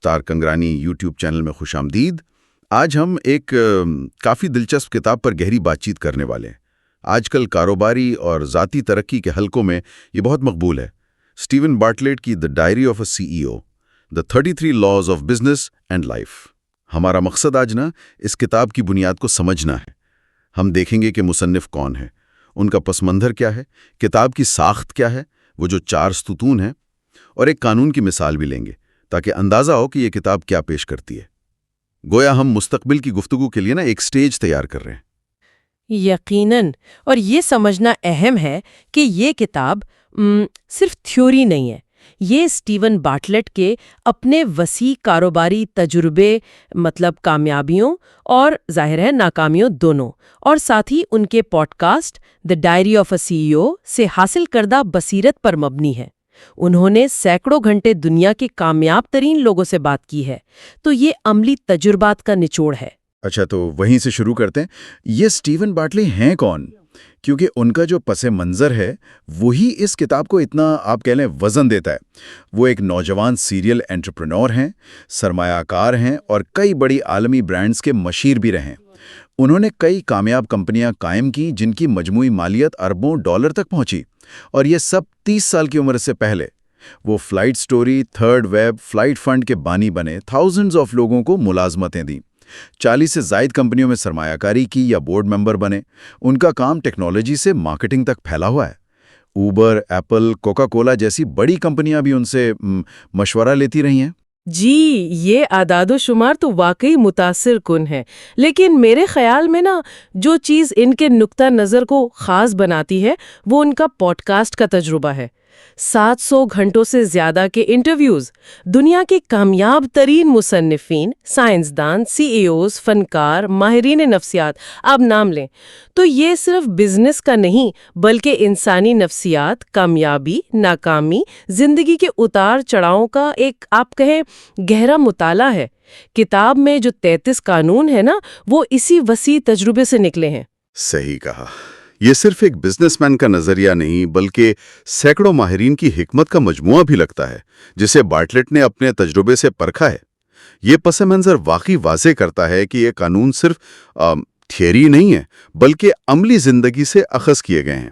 مختار کنگرانی YouTube channel میں خوش آمدید۔ آج ہم ایک کافی دلچسپ کتاب پر گہری بات چیت کرنے والے ہیں۔ آج کل کاروباری اور ذاتی ترقی کے حلقوں میں یہ بہت مقبول ہے۔ اسٹیون بارٹلیٹ کی the diary of a C E O, the 33 laws of business and life. ہمارا مقصد آج اس کتاب کی بنیاد کو سمجھنا ہے۔ ہم دیکھیں گے کہ مصنف کون ہے، ان کا پس منظر کیا ہے، کتاب کی ساخت کیا ہے، وہ جو 4 ستون ہیں، اور ایک قانون کی مثال بھی لیں گے تاکہ اندازہ ہو کہ یہ کتاب کیا پیش کرتی ہے۔ گویا ہم مستقبل کی گفتگو کے لیے ایک سٹیج تیار کر رہے ہیں۔ یقیناً، اور یہ سمجھنا اہم ہے کہ یہ کتاب صرف تھیوری نہیں ہے، یہ اسٹیون بارٹلیٹ کے اپنے وسیع کاروباری تجربے، کامیابیوں اور ظاہر ہے ناکامیوں دونوں، اور ساتھ ہی ان کے podcast the diary of a C E O سے حاصل کردہ بصیرت پر مبنی ہے۔ انہوں نے سینکڑوں گھنٹے دنیا کے کامیاب ترین لوگوں سے بات کی ہے، تو یہ عملی تجربات کا نچوڑ ہے۔ اچھا، تو وہیں سے شروع کرتے ہیں۔ یہ اسٹیون بارٹلیٹ ہیں کون؟ کیونکہ ان کا جو پس منظر ہے وہی اس کتاب کو اتنا آپ کہہ لیں وزن دیتا ہے۔ وہ ایک نوجوان سیریل انٹرپرینور ہیں، سرمایہ کار ہیں اور کئی بڑی عالمی برانڈز کے مشیر بھی رہے۔ انہوں نے کئی کامیاب کمپنیاں قائم کی جن کی مجموعی مالیت اربوں ڈالر تک پہنچی، اور یہ سب 30 سال کی عمر سے پہلے۔ وہ flight story, third web, flight fund کے بانی بنے، تھاؤزنڈز آف لوگوں کو ملازمتیں دیں، 40 سے زائد کمپنیوں میں سرمایہ کاری کی یا بورڈ ممبر بنے۔ ان کا کام ٹیکنالوجی سے مارکیٹنگ تک پھیلا ہوا ہے۔ اوبر، ایپل، کوکا کولا جیسی بڑی کمپنیاں بھی ان سے مشورہ لیتی رہی ہیں۔ جی، یہ اعداد و شمار تو واقعی متاثر کن ہے، لیکن میرے خیال میں جو چیز ان کے نقطہ نظر کو خاص بناتی ہے وہ ان کا پوڈ کاسٹ کا تجربہ ہے۔ 700 گھنٹوں سے زیادہ کے انٹرویوز، دنیا کے کامیاب ترین مصنفین، سائنسدان، سی ای اوز، فنکار، ماہرین نفسیات، آپ نام لیں۔ تو یہ صرف بزنس کا نہیں بلکہ انسانی نفسیات، کامیابی، ناکامی، زندگی کے اتار چڑھاؤں کا ایک آپ کہیں گہرا مطالعہ ہے۔ کتاب میں جو 33 قانون ہے وہ اسی وسیع تجربے سے نکلے ہیں۔ صحیح کہا۔ یہ صرف ایک بزنس مین کا نظریہ نہیں بلکہ سینکڑوں ماہرین کی حکمت کا مجموعہ بھی لگتا ہے جسے بارٹلیٹ نے اپنے تجربے سے پرکھا ہے۔ یہ پس منظر واقعی واضح کرتا ہے کہ یہ قانون صرف تھیوری نہیں ہے بلکہ عملی زندگی سے اخذ کیے گئے ہیں۔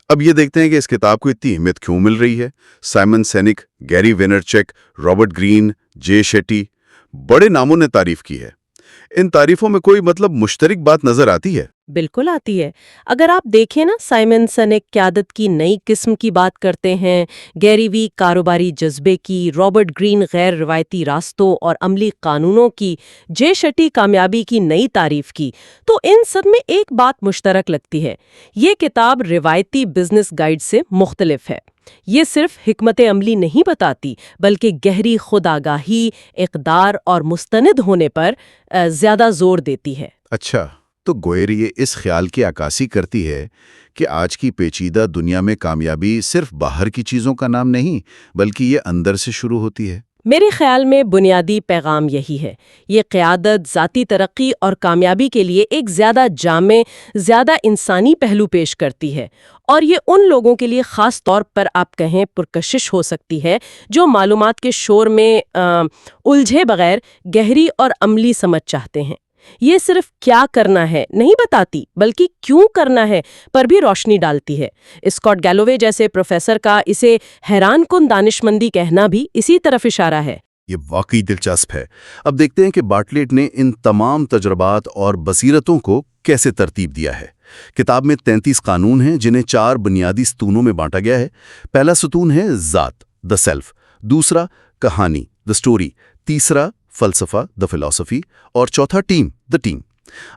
اب یہ دیکھتے ہیں کہ اس کتاب کو اتنی اہمیت کیوں مل رہی ہے۔ سائمن سینک، گیری وینرچک، رابرٹ گرین، جے شیٹی، بڑے ناموں نے تعریف کی ہے۔ ان تعریفوں میں کوئی مشترک بات نظر آتی ہے؟ بالکل آتی ہے۔ اگر آپ دیکھیں سائمن سینک قیادت کی نئی قسم کی بات کرتے ہیں، گیری وی کاروباری جذبے کی، رابرٹ گرین غیر روایتی راستوں اور عملی قانونوں کی، جے شٹی کامیابی کی نئی تعریف کی، تو ان سب میں ایک بات مشترک لگتی ہے۔ یہ کتاب روایتی بزنس گائیڈ سے مختلف ہے۔ یہ صرف حکمت عملی نہیں بتاتی بلکہ گہری خود آگاہی، اقدار اور مستند ہونے پر زیادہ زور دیتی ہے۔ اچھا، تو گوئر یہ اس خیال کی عکاسی کرتی ہے کہ آج کی پیچیدہ دنیا میں کامیابی صرف باہر کی چیزوں کا نام نہیں بلکہ یہ اندر سے شروع ہوتی ہے۔ میرے خیال میں بنیادی پیغام یہی ہے۔ یہ قیادت، ذاتی ترقی اور کامیابی کے لیے ایک زیادہ جامع، زیادہ انسانی پہلو پیش کرتی ہے، اور یہ ان لوگوں کے لیے خاص طور پر آپ کہیں پرکشش ہو سکتی ہے جو معلومات کے شور میں الجھے بغیر گہری اور عملی سمجھ چاہتے ہیں۔ یہ صرف کیا کرنا ہے نہیں بتاتی بلکہ کیوں کرنا ہے پر بھی روشنی ڈالتی ہے۔ اسکاٹ گیلووے جیسے پروفیسر کا اسے حیران کن دانشمندی کہنا بھی اسی طرف اشارہ ہے۔ یہ واقعی دلچسپ ہے۔ اب دیکھتے ہیں کہ بارٹلیٹ نے ان تمام تجربات اور بصیرتوں کو کیسے ترتیب دیا ہے۔ کتاب میں 33 قانون ہیں جنہیں 4 بنیادی ستونوں میں بانٹا گیا ہے۔ پہلا ستون ہے ذات، دی سیلف، دوسرا کہانی، دی سٹوری، تیسرا فلسفہ، دی فلسفی، اور چوتھا ٹیم، دی ٹیم۔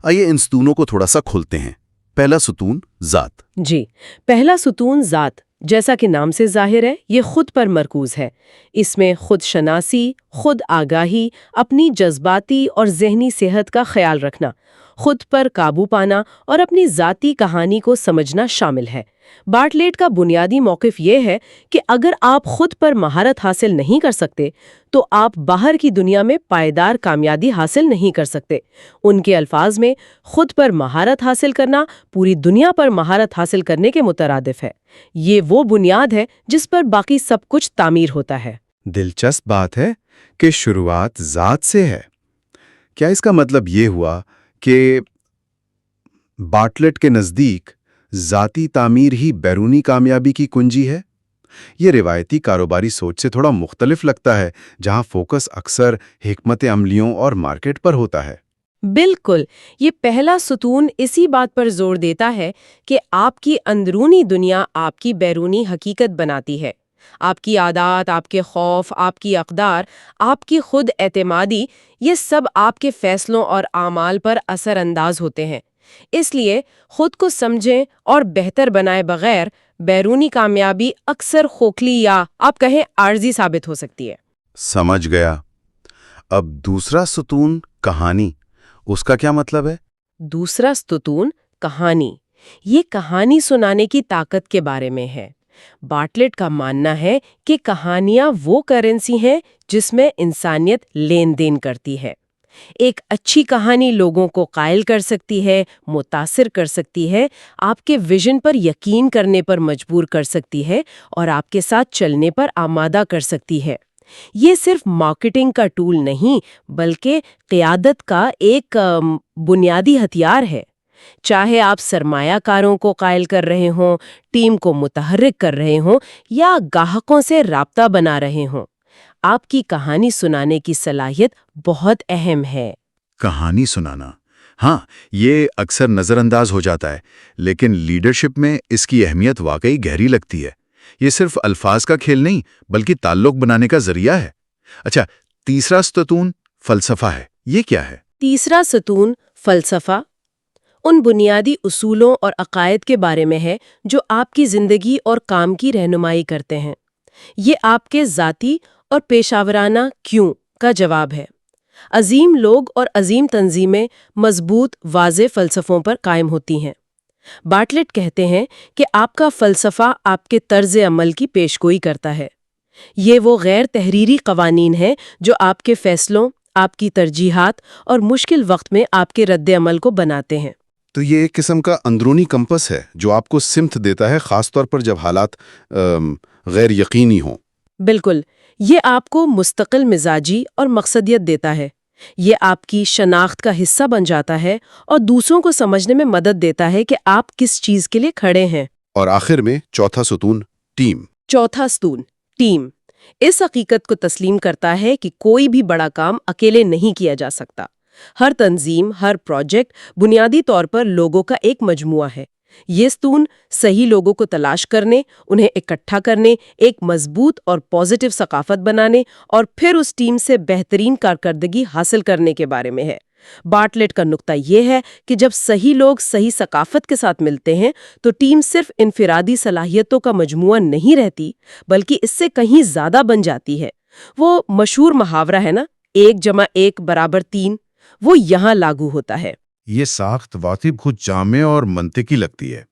آئیے ان ستونوں کو تھوڑا سا کھولتے ہیں۔ پہلا ستون ذات۔ جی، پہلا ستون ذات، جیسا کہ نام سے ظاہر ہے، یہ خود پر مرکوز ہے۔ اس میں خود شناسی، خود آگاہی، اپنی جذباتی اور ذہنی صحت کا خیال رکھنا، خود پر قابو پانا اور اپنی ذاتی کہانی کو سمجھنا شامل ہے۔ بارٹلیٹ کا بنیادی موقف یہ ہے کہ اگر آپ خود پر مہارت حاصل نہیں کر سکتے تو آپ باہر کی دنیا میں پائیدار کامیابی حاصل نہیں کر سکتے۔ ان کے الفاظ میں خود پر مہارت حاصل کرنا پوری دنیا پر مہارت حاصل کرنے کے مترادف ہے۔ یہ وہ بنیاد ہے جس پر باقی سب کچھ تعمیر ہوتا ہے۔ دلچسپ بات ہے کہ شروعات ذات سے ہے۔ کیا اس کا مطلب یہ ہوا کہ باٹلٹ کے نزدیک ذاتی تعمیر ہی بیرونی کامیابی کی کنجی ہے؟ یہ روایتی کاروباری سوچ سے تھوڑا مختلف لگتا ہے، جہاں فوکس اکثر حکمت عملیوں اور مارکیٹ پر ہوتا ہے۔ بالکل، یہ پہلا ستون اسی بات پر زور دیتا ہے کہ آپ کی اندرونی دنیا آپ کی بیرونی حقیقت بناتی ہے۔ آپ کی عادات، آپ کے خوف، آپ کی اقدار، آپ کی خود اعتمادی، یہ سب آپ کے فیصلوں اور اعمال پر اثر انداز ہوتے ہیں۔ اس لیے خود کو سمجھیں اور بہتر بنائے بغیر بیرونی کامیابی اکثر کھوکھلی یا آپ کہیں عارضی ثابت ہو سکتی ہے۔ سمجھ گیا۔ اب دوسرا ستون کہانی، اس کا کیا مطلب ہے؟ دوسرا ستون کہانی، یہ کہانی سنانے کی طاقت کے بارے میں ہے۔ باٹلٹ کا ماننا ہے کہ کہانیاں وہ کرنسی ہیں جس میں انسانیت لین دین کرتی ہے۔ ایک اچھی کہانی لوگوں کو قائل کر سکتی ہے، متاثر کر سکتی ہے، آپ کے ویژن پر یقین کرنے پر مجبور کر سکتی ہے اور آپ کے ساتھ چلنے پر آمادہ کر سکتی ہے۔ یہ صرف مارکیٹنگ کا ٹول نہیں بلکہ قیادت کا ایک بنیادی ہتھیار ہے۔ چاہے آپ سرمایہ کاروں کو قائل کر رہے ہوں، ٹیم کو متحرک کر رہے ہوں یا گاہکوں سے رابطہ بنا رہے ہوں، آپ کی کہانی سنانے کی صلاحیت بہت اہم ہے۔ کہانی سنانا، ہاں، یہ اکثر نظر انداز ہو جاتا ہے، لیکن لیڈرشپ میں اس کی اہمیت واقعی گہری لگتی ہے۔ یہ صرف الفاظ کا کھیل نہیں بلکہ تعلق بنانے کا ذریعہ ہے۔ اچھا، تیسرا ستون فلسفہ ہے، یہ کیا ہے؟ تیسرا ستون فلسفہ ان بنیادی اصولوں اور عقائد کے بارے میں ہے جو آپ کی زندگی اور کام کی رہنمائی کرتے ہیں۔ یہ آپ کے ذاتی اور پیشہ ورانہ کیوں کا جواب ہے۔ عظیم لوگ اور عظیم تنظیمیں مضبوط واضح فلسفوں پر قائم ہوتی ہیں۔ باٹلٹ کہتے ہیں کہ آپ کا فلسفہ آپ کے طرز عمل کی پیشگوئی کرتا ہے۔ یہ وہ غیر تحریری قوانین ہیں جو آپ کے فیصلوں، آپ کی ترجیحات اور مشکل وقت میں آپ کے رد عمل کو بناتے ہیں۔ تو یہ ایک قسم کا اندرونی کمپس ہے جو آپ کو سمت دیتا ہے، خاص طور پر جب حالات غیر یقینی ہوں۔ بالکل، یہ آپ کو مستقل مزاجی اور مقصدیت دیتا ہے۔ یہ آپ کی شناخت کا حصہ بن جاتا ہے اور دوسروں کو سمجھنے میں مدد دیتا ہے کہ آپ کس چیز کے لیے کھڑے ہیں۔ اور آخر میں چوتھا ستون ٹیم۔ چوتھا ستون ٹیم اس حقیقت کو تسلیم کرتا ہے کہ کوئی بھی بڑا کام اکیلے نہیں کیا جا سکتا۔ ہر تنظیم، ہر پروجیکٹ بنیادی طور پر لوگوں کا ایک مجموعہ ہے۔ یہ ستون صحیح لوگوں کو تلاش کرنے، انہیں اکٹھا کرنے، ایک مضبوط اور پازیٹیو ثقافت بنانے اور پھر اس ٹیم سے بہترین کارکردگی حاصل کرنے کے بارے میں ہے۔ باٹلٹ کا نقطہ یہ ہے کہ جب صحیح لوگ صحیح ثقافت کے ساتھ ملتے ہیں تو ٹیم صرف انفرادی صلاحیتوں کا مجموعہ نہیں رہتی بلکہ اس سے کہیں زیادہ بن جاتی ہے۔ وہ مشہور محاورہ ہے نا، 1+1=3، وہ یہاں لاگو ہوتا ہے۔ یہ ساخت واقعی خود جامع اور منطقی لگتی ہے۔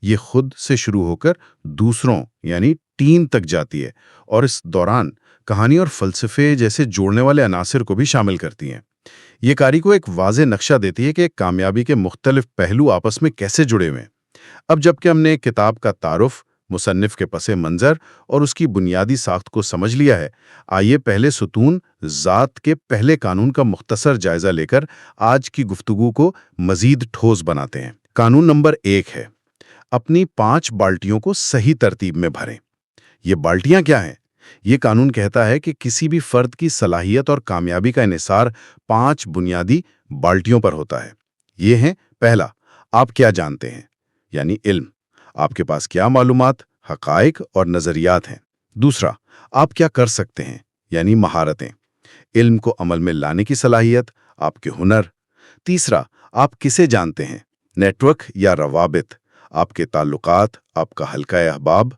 یہ خود سے شروع ہو کر دوسروں یعنی ٹیم تک جاتی ہے اور اس دوران کہانی اور فلسفے جیسے جوڑنے والے عناصر کو بھی شامل کرتی ہیں۔ یہ کاری کو ایک واضح نقشہ دیتی ہے کہ کامیابی کے مختلف پہلو آپس میں کیسے جڑے ہوئے ہیں۔ اب جب کہ ہم نے کتاب کا تعارف، مصنف کے پس منظر اور اس کی بنیادی ساخت کو سمجھ لیا ہے، آئیے پہلے ستون ذات کے پہلے قانون کا مختصر جائزہ لے کر آج کی گفتگو کو مزید ٹھوس بناتے ہیں۔ قانون نمبر 1 ہے، اپنی 5 بالٹیوں کو صحیح ترتیب میں بھریں۔ یہ بالٹیاں کیا ہیں؟ یہ قانون کہتا ہے کہ کسی بھی فرد کی صلاحیت اور کامیابی کا انحصار 5 بنیادی بالٹیوں پر ہوتا ہے۔ یہ ہیں: پہلا، آپ کیا جانتے ہیں، یعنی علم، آپ کے پاس کیا معلومات، حقائق اور نظریات ہیں۔ دوسرا، آپ کیا کر سکتے ہیں، یعنی مہارتیں، علم کو عمل میں لانے کی صلاحیت، آپ کے ہنر۔ تیسرا، آپ کسے جانتے ہیں، نیٹ ورک یا روابط، آپ کے تعلقات، آپ کا حلقہ احباب۔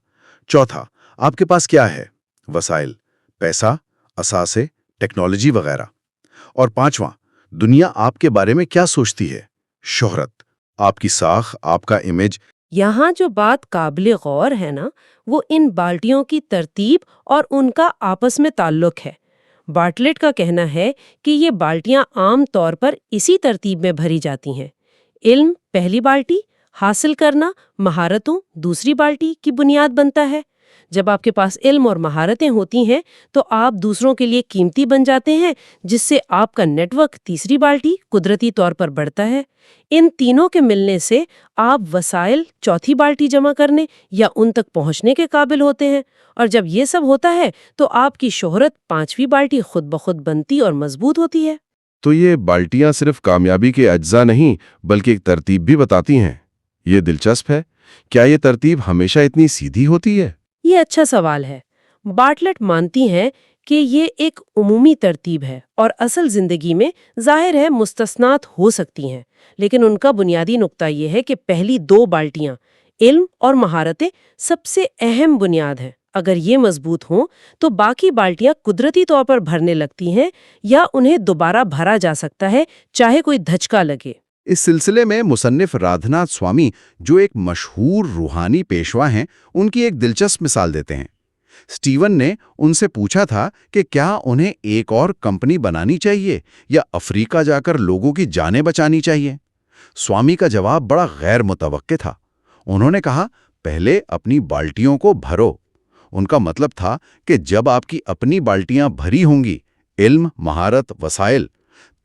چوتھا، آپ کے پاس کیا ہے، وسائل، پیسہ، اثاثے، ٹیکنالوجی وغیرہ۔ اور پانچواں، دنیا آپ کے بارے میں کیا سوچتی ہے، شہرت، آپ کی ساکھ، آپ کا امیج۔ یہاں جو بات قابل غور ہے نا، وہ ان بالٹیوں کی ترتیب اور ان کا آپس میں تعلق ہے۔ باٹلٹ کا کہنا ہے کہ یہ بالٹیاں عام طور پر اسی ترتیب میں بھری جاتی ہیں: علم پہلی بالٹی، حاصل کرنا مہارتوں دوسری بالٹی کی بنیاد بنتا ہے۔ جب آپ کے پاس علم اور مہارتیں ہوتی ہیں تو آپ دوسروں کے لیے قیمتی بن جاتے ہیں، جس سے آپ کا نیٹ ورک تیسری بالٹی قدرتی طور پر بڑھتا ہے۔ ان تینوں کے ملنے سے آپ وسائل چوتھی بالٹی جمع کرنے یا ان تک پہنچنے کے قابل ہوتے ہیں، اور جب یہ سب ہوتا ہے تو آپ کی شہرت پانچویں بالٹی خود بخود بنتی اور مضبوط ہوتی ہے۔ تو یہ بالٹیاں صرف کامیابی کے اجزاء نہیں بلکہ ایک ترتیب بھی بتاتی ہیں۔ یہ دلچسپ ہے۔ کیا یہ ترتیب ہمیشہ اتنی سیدھی ہوتی ہے؟ یہ اچھا سوال ہے۔ بارٹلیٹ مانتی ہیں کہ یہ ایک عمومی ترتیب ہے اور اصل زندگی میں ظاہر ہے مستثنات ہو سکتی ہیں، لیکن ان کا بنیادی نقطہ یہ ہے کہ پہلی دو بالٹیاں علم اور مہارتیں سب سے اہم بنیاد ہیں۔ اگر یہ مضبوط ہوں تو باقی بالٹیاں قدرتی طور پر بھرنے لگتی ہیں یا انہیں دوبارہ بھرا جا سکتا ہے چاہے کوئی دھچکا لگے۔ اس سلسلے میں مصنف رادھناتھ سوامی، جو ایک مشہور روحانی پیشوا ہیں، ان کی ایک دلچسپ مثال دیتے ہیں۔ سٹیون نے ان سے پوچھا تھا کہ کیا انہیں ایک اور کمپنی بنانی چاہیے یا افریقہ جا کر لوگوں کی جانیں بچانی چاہیے؟ سوامی کا جواب بڑا غیر متوقع تھا۔ انہوں نے کہا، پہلے اپنی بالٹیوں کو بھرو۔ ان کا مطلب تھا کہ جب آپ کی اپنی بالٹیاں بھری ہوں گی، علم، مہارت، وسائل،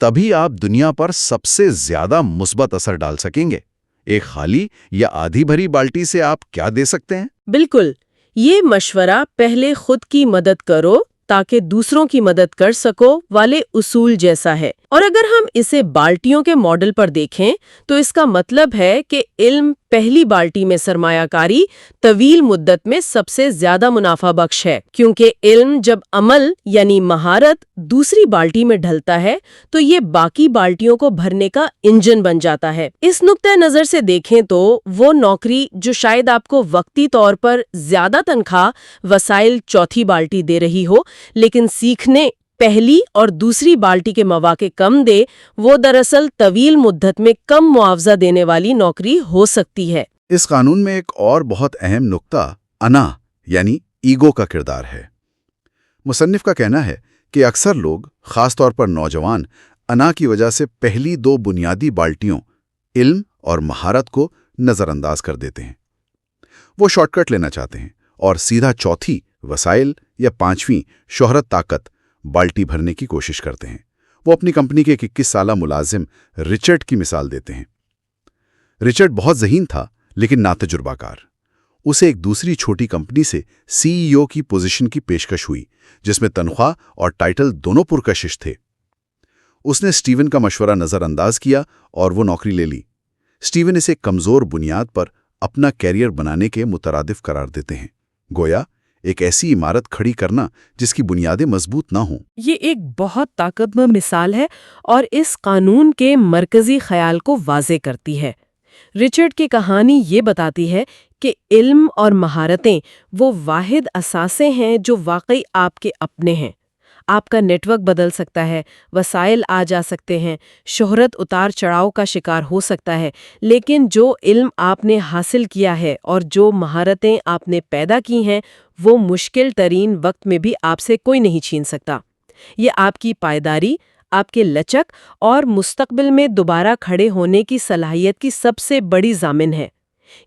تبھی آپ دنیا پر سب سے زیادہ مثبت اثر ڈال سکیں گے۔ ایک خالی یا آدھی بھری بالٹی سے آپ کیا دے سکتے ہیں؟ بالکل، یہ مشورہ پہلے خود کی مدد کرو تاکہ دوسروں کی مدد کر سکو والے اصول جیسا ہے۔ اور اگر ہم اسے بالٹیوں کے ماڈل پر دیکھیں تو اس کا مطلب ہے کہ علم پہلی بالٹی میں سرمایہ کاری طویل مدت میں سب سے زیادہ منافع بخش ہے، کیونکہ علم جب عمل یعنی مہارت دوسری بالٹی میں ڈھلتا ہے تو یہ باقی بالٹیوں کو بھرنے کا انجن بن جاتا ہے۔ اس نقطۂ نظر سے دیکھیں تو وہ نوکری جو شاید آپ کو وقتی طور پر زیادہ تنخواہ، وسائل چوتھی بالٹی دے رہی ہو، لیکن سیکھنے پہلی اور دوسری بالٹی کے مواقع کم دے، وہ دراصل طویل مدت میں کم معاوضہ دینے والی نوکری ہو سکتی ہے۔ اس قانون میں ایک اور بہت اہم نقطہ انا یعنی ایگو کا کردار ہے۔ مصنف کا کہنا ہے کہ اکثر لوگ، خاص طور پر نوجوان، انا کی وجہ سے پہلی دو بنیادی بالٹیوں علم اور مہارت کو نظر انداز کر دیتے ہیں۔ وہ شارٹ کٹ لینا چاہتے ہیں اور سیدھا چوتھی وسائل یا پانچویں شہرت طاقت بالٹی بھرنے کی کوشش کرتے ہیں۔ وہ اپنی کمپنی کے 21 سالہ ملازم رچرڈ کی مثال دیتے ہیں۔ رچرڈ بہت ذہین تھا لیکن ناتجربہ کار۔ اسے ایک دوسری چھوٹی کمپنی سے CEO کی پوزیشن کی پیشکش ہوئی، جس میں تنخواہ اور ٹائٹل دونوں پرکشش تھے۔ اس نے سٹیون کا مشورہ نظر انداز کیا اور وہ نوکری لے لی۔ سٹیون اسے کمزور بنیاد پر اپنا کیریئر بنانے کے مترادف قرار دیتے ہیں، گویا ایک ایسی عمارت کھڑی کرنا جس کی بنیادیں مضبوط نہ ہوں۔ یہ ایک بہت طاقتور مثال ہے اور اس قانون کے مرکزی خیال کو واضح کرتی ہے۔ رچرڈ کی کہانی یہ بتاتی ہے کہ علم اور مہارتیں وہ واحد اثاثے ہیں جو واقعی آپ کے اپنے ہیں۔ آپ کا نیٹ ورک بدل سکتا ہے، وسائل آ جا سکتے ہیں، شہرت اتار چڑھاؤ کا شکار ہو سکتا ہے، لیکن جو علم آپ نے حاصل کیا ہے اور جو مہارتیں آپ نے پیدا کی ہیں وہ مشکل ترین وقت میں بھی آپ سے کوئی نہیں چھین سکتا۔ یہ آپ کی پائیداری، آپ کے لچک اور مستقبل میں دوبارہ کھڑے ہونے کی صلاحیت کی سب سے بڑی ضامن ہے۔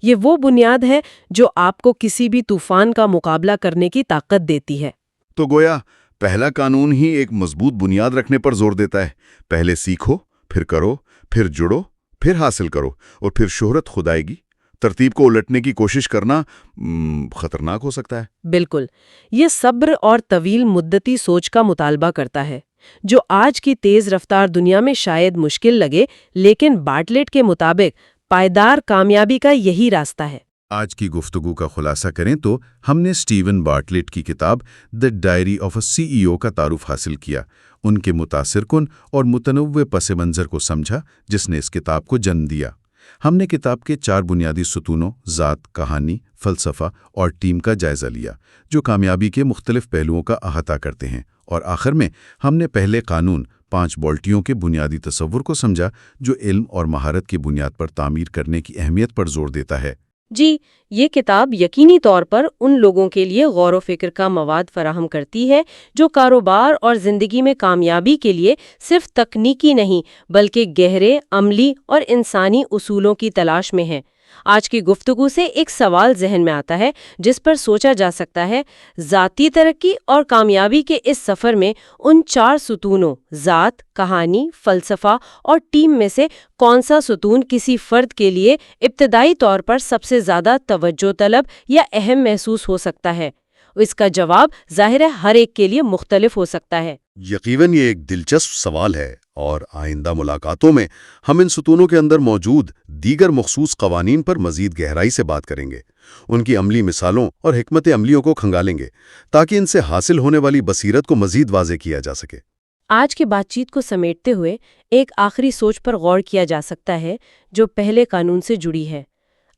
یہ وہ بنیاد ہے جو آپ کو کسی بھی طوفان کا مقابلہ کرنے کی طاقت دیتی ہے۔ تو گویا پہلا قانون ہی ایک مضبوط بنیاد رکھنے پر زور دیتا ہے۔ پہلے سیکھو، پھر کرو، پھر جڑو، پھر حاصل کرو، اور پھر شہرت خود آئے گی۔ ترتیب کو الٹنے کی کوشش کرنا خطرناک ہو سکتا ہے۔ بالکل، یہ صبر اور طویل مدتی سوچ کا مطالبہ کرتا ہے، جو آج کی تیز رفتار دنیا میں شاید مشکل لگے، لیکن بارٹلیٹ کے مطابق پائیدار کامیابی کا یہی راستہ ہے۔ آج کی گفتگو کا خلاصہ کریں تو ہم نے سٹیون بارٹلیٹ کی کتاب دی ڈائری آف اے CEO کا تعارف حاصل کیا، ان کے متاثر کن اور متنوع پس منظر کو سمجھا جس نے اس کتاب کو جنم دیا۔ ہم نے کتاب کے 4 بنیادی ستونوں ذات، کہانی، فلسفہ اور ٹیم کا جائزہ لیا، جو کامیابی کے مختلف پہلوؤں کا احاطہ کرتے ہیں، اور آخر میں ہم نے پہلے قانون 5 بالٹیوں کے بنیادی تصور کو سمجھا جو علم اور مہارت کی بنیاد پر تعمیر کرنے کی اہمیت پر زور دیتا ہے۔ جی، یہ کتاب یقینی طور پر ان لوگوں کے لیے غور و فکر کا مواد فراہم کرتی ہے جو کاروبار اور زندگی میں کامیابی کے لیے صرف تکنیکی نہیں بلکہ گہرے، عملی اور انسانی اصولوں کی تلاش میں ہیں۔ آج کی گفتگو سے ایک سوال ذہن میں آتا ہے جس پر سوچا جا سکتا ہے، ذاتی ترقی اور کامیابی کے اس سفر میں ان 4 ستونوں ذات، کہانی، فلسفہ اور ٹیم میں سے کون سا ستون کسی فرد کے لیے ابتدائی طور پر سب سے زیادہ توجہ طلب یا اہم محسوس ہو سکتا ہے؟ اس کا جواب ظاہر ہے ہر ایک کے لیے مختلف ہو سکتا ہے۔ یقیناً یہ ایک دلچسپ سوال ہے، اور آئندہ ملاقاتوں میں ہم ان ستونوں کے اندر موجود دیگر مخصوص قوانین پر مزید گہرائی سے بات کریں گے، ان کی عملی مثالوں اور حکمت عملیوں کو کھنگالیں گے تاکہ ان سے حاصل ہونے والی بصیرت کو مزید واضح کیا جا سکے۔ آج کے بات چیت کو سمیٹتے ہوئے ایک آخری سوچ پر غور کیا جا سکتا ہے جو پہلے قانون سے جڑی ہے۔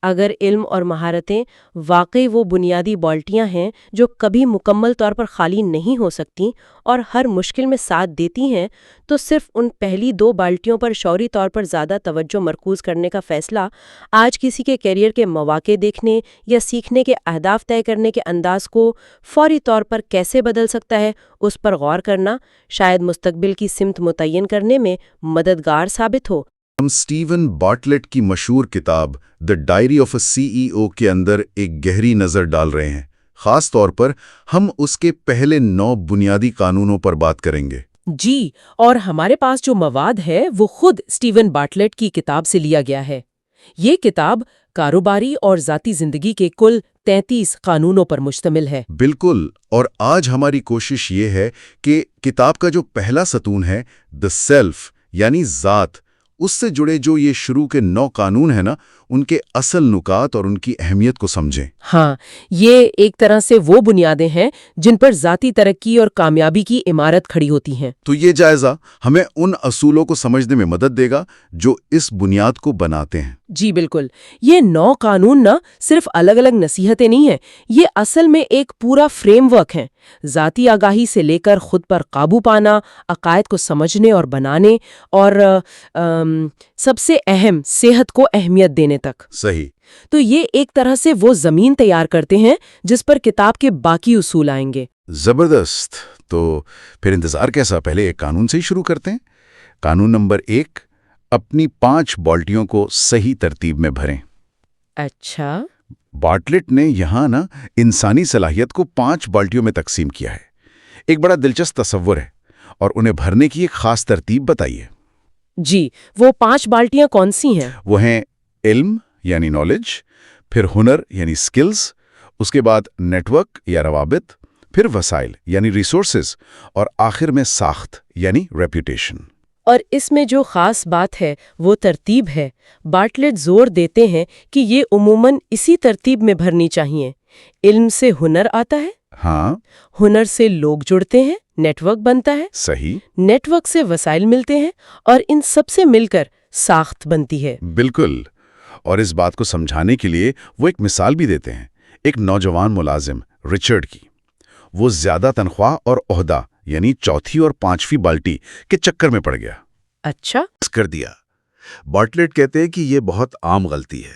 اگر علم اور مہارتیں واقعی وہ بنیادی بالٹیاں ہیں جو کبھی مکمل طور پر خالی نہیں ہو سکتی اور ہر مشکل میں ساتھ دیتی ہیں، تو صرف ان پہلی 2 بالٹیوں پر شعوری طور پر زیادہ توجہ مرکوز کرنے کا فیصلہ آج کسی کے کیریئر کے مواقع دیکھنے یا سیکھنے کے اہداف طے کرنے کے انداز کو فوری طور پر کیسے بدل سکتا ہے، اس پر غور کرنا شاید مستقبل کی سمت متعین کرنے میں مددگار ثابت ہو۔ ہم اسٹیون بارٹلیٹ کی مشہور کتاب دی ڈائری آف اے CEO کے اندر ایک گہری نظر ڈال رہے ہیں۔ خاص طور پر ہم اس کے پہلے 9 بنیادی قانونوں پر بات کریں گے۔ جی، اور ہمارے پاس جو مواد ہے وہ خود اسٹیون بارٹلیٹ کی کتاب سے لیا گیا ہے۔ یہ کتاب کاروباری اور ذاتی زندگی کے کل 33 قانونوں پر مشتمل ہے۔ بالکل، اور آج ہماری کوشش یہ ہے کہ کتاب کا جو پہلا ستون ہے دی سیلف یعنی ذات، اس سے جڑے جو یہ شروع کے 9 قانون ہیں نا، ان کے اصل نکات اور ان کی اہمیت کو سمجھیں۔ ہاں، یہ ایک طرح سے وہ بنیادیں ہیں جن پر ذاتی ترقی اور کامیابی کی عمارت کھڑی ہوتی ہیں۔ تو یہ جائزہ ہمیں ان اصولوں کو سمجھنے میں مدد دے گا جو اس بنیاد کو بناتے ہیں۔ جی بالکل، یہ 9 قانون نہ صرف الگ الگ نصیحتیں نہیں ہیں، یہ اصل میں ایک پورا فریم ورک ہیں، ذاتی آگاہی سے لے کر خود پر قابو پانا، عقائد کو سمجھنے اور بنانے، اور سب سے اہم صحت کو اہمیت دینے تک۔ صحیح۔ تو یہ ایک طرح سے وہ زمین تیار کرتے ہیں جس پر کتاب کے باقی اصول آئیں گے۔ زبردست، تو پھر انتظار کیسا؟ پہلے ایک قانون سے ہی شروع کرتے ہیں۔ قانون نمبر 1، اپنی 5 بالٹیوں کو صحیح ترتیب میں بھریں۔ اچھا، بارٹلیٹ نے یہاں انسانی صلاحیت کو 5 بالٹیوں میں تقسیم کیا ہے۔ ایک بڑا دلچسپ تصور ہے، اور انہیں بھرنے کی ایک خاص ترتیب بتائیے۔ جی، وہ 5 بالٹیاں کون سی ہیں؟ وہ ہیں علم یعنی نالج، پھر ہنر یعنی سکلز، اس کے بعد نیٹ ورک یا روابط، پھر وسائل یعنی ریسورسز، اور آخر میں ساخت یعنی ریپیوٹیشن۔ اور اس میں جو خاص بات ہے وہ ترتیب ہے۔ بارٹلیٹ زور دیتے ہیں کہ یہ عموماً اسی ترتیب میں بھرنی چاہیے۔ علم سے ہنر آتا ہے، ہاں، ہنر سے لوگ جڑتے ہیں، نیٹ ورک بنتا ہے، صحیح، نیٹ ورک سے وسائل ملتے ہیں، اور ان سب سے مل کر ساخت بنتی ہے۔ بالکل۔ اور اس بات کو سمجھانے کے لیے وہ ایک مثال بھی دیتے ہیں، ایک نوجوان ملازم رچرڈ کی۔ وہ زیادہ تنخواہ اور عہدہ یعنی چوتھی اور 5ویں بالٹی کے چکر میں پڑ گیا، اچھا، کر دیا۔ بارٹلیٹ کہتے ہیں کہ یہ بہت عام غلطی ہے۔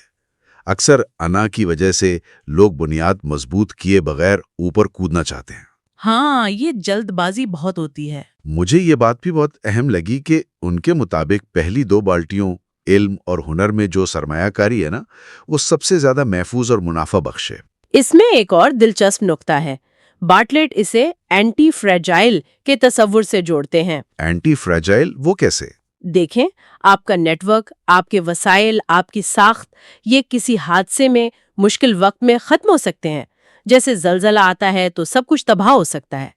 اکثر انا کی وجہ سے لوگ بنیاد مضبوط کیے بغیر اوپر کودنا چاہتے ہیں۔ ہاں، یہ جلد بازی بہت ہوتی ہے۔ مجھے یہ بات بھی بہت اہم لگی کہ ان کے مطابق پہلی 2 بالٹیوں علم اور ہنر میں جو سرمایہ کاری ہے نا، وہ سب سے زیادہ محفوظ اور منافع بخش ہے۔ اس میں ایک اور دلچسپ نقطہ ہے۔ بارٹلیٹ اسے اینٹی فریجائل کے تصور سے جوڑتے ہیں۔ اینٹی فریجائل وہ کیسے؟ دیکھیں، آپ کا نیٹ ورک، آپ کے وسائل، آپ کی ساخت، یہ کسی حادثے میں، مشکل وقت میں ختم ہو سکتے ہیں۔ جیسے زلزلہ آتا ہے تو سب کچھ تباہ ہو سکتا ہے۔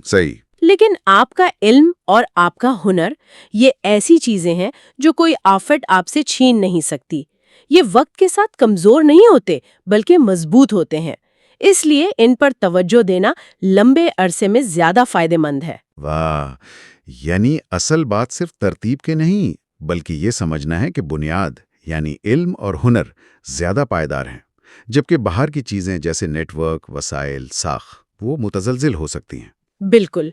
صحیح۔ لیکن آپ کا علم اور آپ کا ہنر، یہ ایسی چیزیں ہیں جو کوئی آفت آپ سے چھین نہیں سکتی۔ یہ وقت کے ساتھ کمزور نہیں ہوتے بلکہ مضبوط ہوتے ہیں۔ اس لیے ان پر توجہ دینا لمبے عرصے میں زیادہ فائدہ مند ہے۔ واہ، یعنی اصل بات صرف ترتیب کے نہیں بلکہ یہ سمجھنا ہے کہ بنیاد یعنی علم اور ہنر زیادہ پائیدار ہیں، جبکہ باہر کی چیزیں جیسے نیٹ ورک، وسائل، ساخت وہ متزلزل ہو سکتی ہیں۔ بالکل،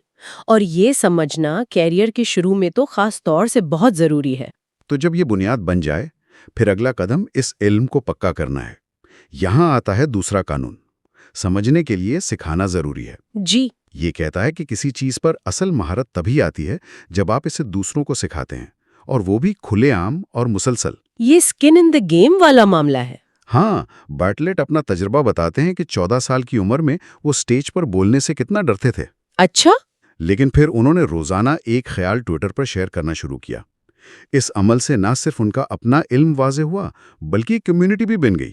اور یہ سمجھنا کیریئر کے شروع میں تو خاص طور سے بہت ضروری ہے۔ تو جب یہ بنیاد بن جائے، پھر اگلا قدم اس علم کو پکا کرنا ہے۔ یہاں آتا ہے دوسرا قانون، سمجھنے کے لیے سکھانا ضروری ہے۔ جی، یہ کہتا ہے کہ کسی چیز پر اصل مہارت تبھی آتی ہے جب آپ اسے دوسروں کو سکھاتے ہیں اور وہ بھی کھلے عام اور مسلسل۔ یہ اسکن ان دا گیم والا معاملہ ہے۔ ہاں، بارٹلیٹ اپنا تجربہ بتاتے ہیں کہ 14 سال کی عمر میں وہ سٹیج پر بولنے سے کتنا ڈرتے تھے، اچھا، لیکن پھر انہوں نے روزانہ ایک خیال ٹویٹر پر شیئر کرنا شروع کیا۔ اس عمل سے نہ صرف ان کا اپنا علم واضح ہوا بلکہ ایک کمیونٹی بھی بن گئی۔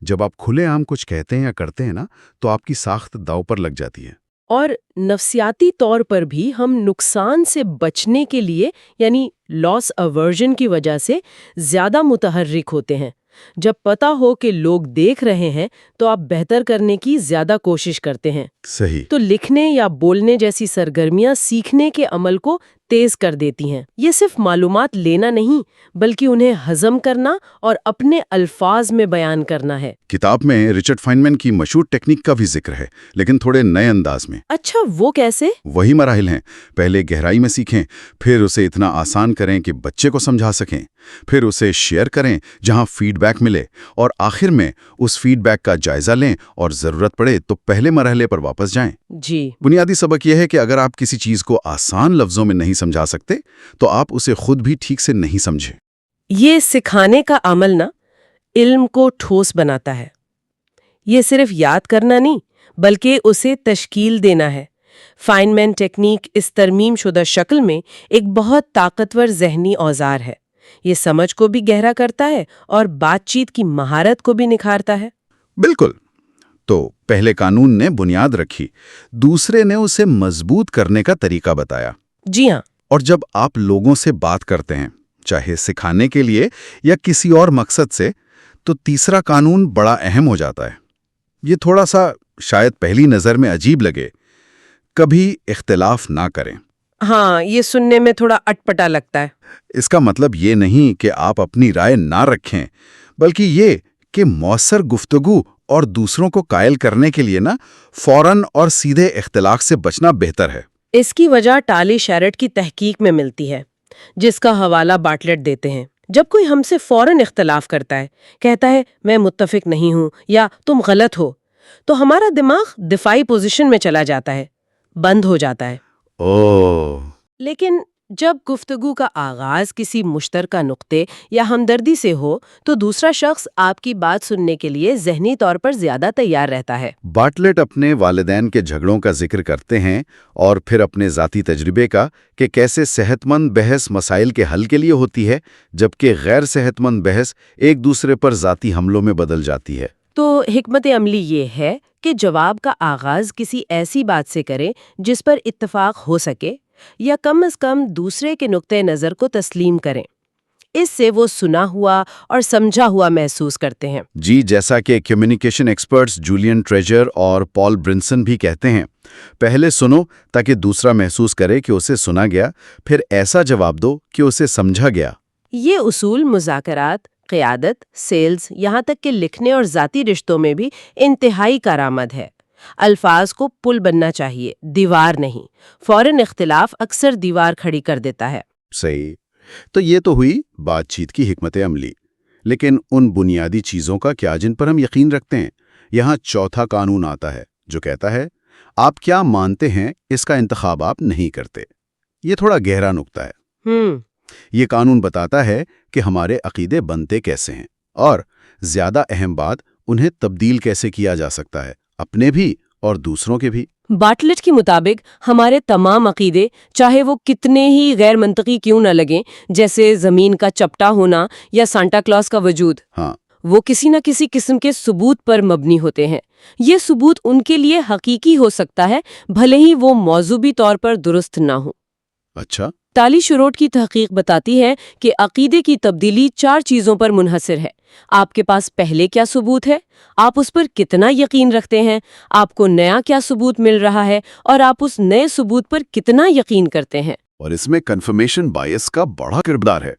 جب آپ کھلے عام کچھ کہتے ہیں یا کرتے ہیں نا تو آپ کی ساخت داؤ پر لگ جاتی ہے۔ اور نفسیاتی طور پر بھی ہم نقصان سے بچنے کے لیے یعنی لاس اورژن کی وجہ سے زیادہ متحرک ہوتے ہیں۔ جب پتہ ہو کہ لوگ دیکھ رہے ہیں تو آپ بہتر کرنے کی زیادہ کوشش کرتے ہیں۔ صحیح۔ تو لکھنے یا بولنے جیسی سرگرمیاں سیکھنے کے عمل کو تیز کر دیتی ہیں۔ یہ صرف معلومات لینا نہیں بلکہ انہیں ہضم کرنا اور اپنے الفاظ میں بیان کرنا ہے۔ کتاب میں رچرڈ فائنمین کی مشہور ٹیکنیک کا بھی ذکر ہے، لیکن تھوڑے نئے انداز میں۔ اچھا، وہ کیسے؟ وہی مراحل ہیں، پہلے گہرائی میں سیکھیں، پھر اسے اتنا آسان کریں کہ بچے کو سمجھا سکیں، پھر اسے شیئر کریں جہاں فیڈ بیک ملے، اور آخر میں اس فیڈ بیک کا جائزہ لیں اور ضرورت پڑے تو پہلے مرحلے پر واپس جائیں۔ جی، بنیادی سبق یہ ہے کہ اگر آپ کسی چیز کو آسان لفظوں میں نہیں سمجھا سکتے تو آپ اسے خود بھی ٹھیک سے نہیں سمجھیں۔ یہ سکھانے کا عمل نا علم کو ٹھوس بناتا ہے۔ یہ صرف یاد کرنا نہیں بلکہ اسے تشکیل دینا ہے۔ فائنمین ٹیکنیک اس ترمیم شدہ شکل میں ایک بہت طاقتور ذہنی اوزار ہے۔ یہ سمجھ کو بھی گہرا کرتا ہے اور بات چیت کی مہارت کو بھی نکھارتا ہے۔ بالکل۔ تو پہلے قانون نے بنیاد رکھی، دوسرے نے اسے مضبوط کرنے کا طریقہ بتایا۔ جی ہاں، اور جب آپ لوگوں سے بات کرتے ہیں، چاہے سکھانے کے لیے یا کسی اور مقصد سے، تو تیسرا قانون بڑا اہم ہو جاتا ہے۔ یہ تھوڑا سا شاید پہلی نظر میں عجیب لگے، کبھی اختلاف نہ کریں۔ ہاں، یہ سننے میں تھوڑا اٹپٹا لگتا ہے۔ اس کا مطلب یہ نہیں کہ آپ اپنی رائے نہ رکھیں، بلکہ یہ کہ مؤثر گفتگو اور دوسروں کو قائل کرنے کے لیے نا فوراً اور سیدھے اختلاف سے بچنا بہتر ہے۔ اس کی وجہ ٹالی شیرٹ کی تحقیق میں ملتی ہے، جس کا حوالہ بارٹلیٹ دیتے ہیں۔ جب کوئی ہم سے فوراً اختلاف کرتا ہے، کہتا ہے میں متفق نہیں ہوں یا تم غلط ہو، تو ہمارا دماغ دفاعی پوزیشن میں چلا جاتا ہے، بند ہو جاتا ہے۔ لیکن جب گفتگو کا آغاز کسی مشترکہ نقطے یا ہمدردی سے ہو تو دوسرا شخص آپ کی بات سننے کے لیے ذہنی طور پر زیادہ تیار رہتا ہے۔ بارٹلیٹ اپنے والدین کے جھگڑوں کا ذکر کرتے ہیں اور پھر اپنے ذاتی تجربے کا کہ کیسے صحت مند بحث مسائل کے حل کے لیے ہوتی ہے جبکہ غیر صحت مند بحث ایک دوسرے پر ذاتی حملوں میں بدل جاتی ہے۔ تو حکمت عملی یہ ہے کہ جواب کا آغاز کسی ایسی بات سے کریں جس پر اتفاق ہو سکے یا کم از کم دوسرے کے نقطۂ نظر کو تسلیم کریں۔ اس سے وہ سنا ہوا اور سمجھا ہوا محسوس کرتے ہیں۔ جی، جیسا کہ کمیونیکیشن ایکسپرٹس جولین ٹریجر اور پال برنسن بھی کہتے ہیں، پہلے سنو تاکہ دوسرا محسوس کرے کہ اسے سنا گیا، پھر ایسا جواب دو کہ اسے سمجھا گیا۔ یہ اصول مذاکرات، قیادت، سیلز، یہاں تک کہ لکھنے اور ذاتی رشتوں میں بھی انتہائی کارآمد ہے۔ الفاظ کو پل بننا چاہیے، دیوار نہیں۔ فوراً اختلاف اکثر دیوار کھڑی کر دیتا ہے۔ صحیح۔ تو یہ تو ہوئی بات چیت کی حکمت عملی، لیکن ان بنیادی چیزوں کا کیا جن پر ہم یقین رکھتے ہیں؟ یہاں چوتھا قانون آتا ہے جو کہتا ہے آپ کیا مانتے ہیں اس کا انتخاب آپ نہیں کرتے۔ یہ تھوڑا گہرا نکتہ ہے۔ یہ قانون بتاتا ہے کہ ہمارے عقیدے بنتے کیسے ہیں اور زیادہ اہم بات انہیں تبدیل کیسے کیا جا سکتا ہے، اپنے بھی اور دوسروں کے بھی۔ بارٹلیٹ کے مطابق ہمارے تمام عقیدے چاہے وہ کتنے ہی غیر منطقی کیوں نہ لگیں، جیسے زمین کا چپٹا ہونا یا سانٹا کلاس کا وجود، وہ کسی نہ کسی قسم کے ثبوت پر مبنی ہوتے ہیں۔ یہ ثبوت ان کے لیے حقیقی ہو سکتا ہے بھلے ہی وہ موضوعی طور پر درست نہ ہو۔ اچھا۔ ٹالی شیرٹ کی تحقیق بتاتی ہے کہ عقیدے کی تبدیلی 4 چیزوں پر منحصر ہے۔ آپ کے پاس پہلے کیا ثبوت ہے، آپ اس پر کتنا یقین رکھتے ہیں، آپ کو نیا کیا ثبوت مل رہا ہے اور آپ اس نئے ثبوت پر کتنا یقین کرتے ہیں۔ اور اس میں کنفرمیشن بائس کا بڑا کردار ہے۔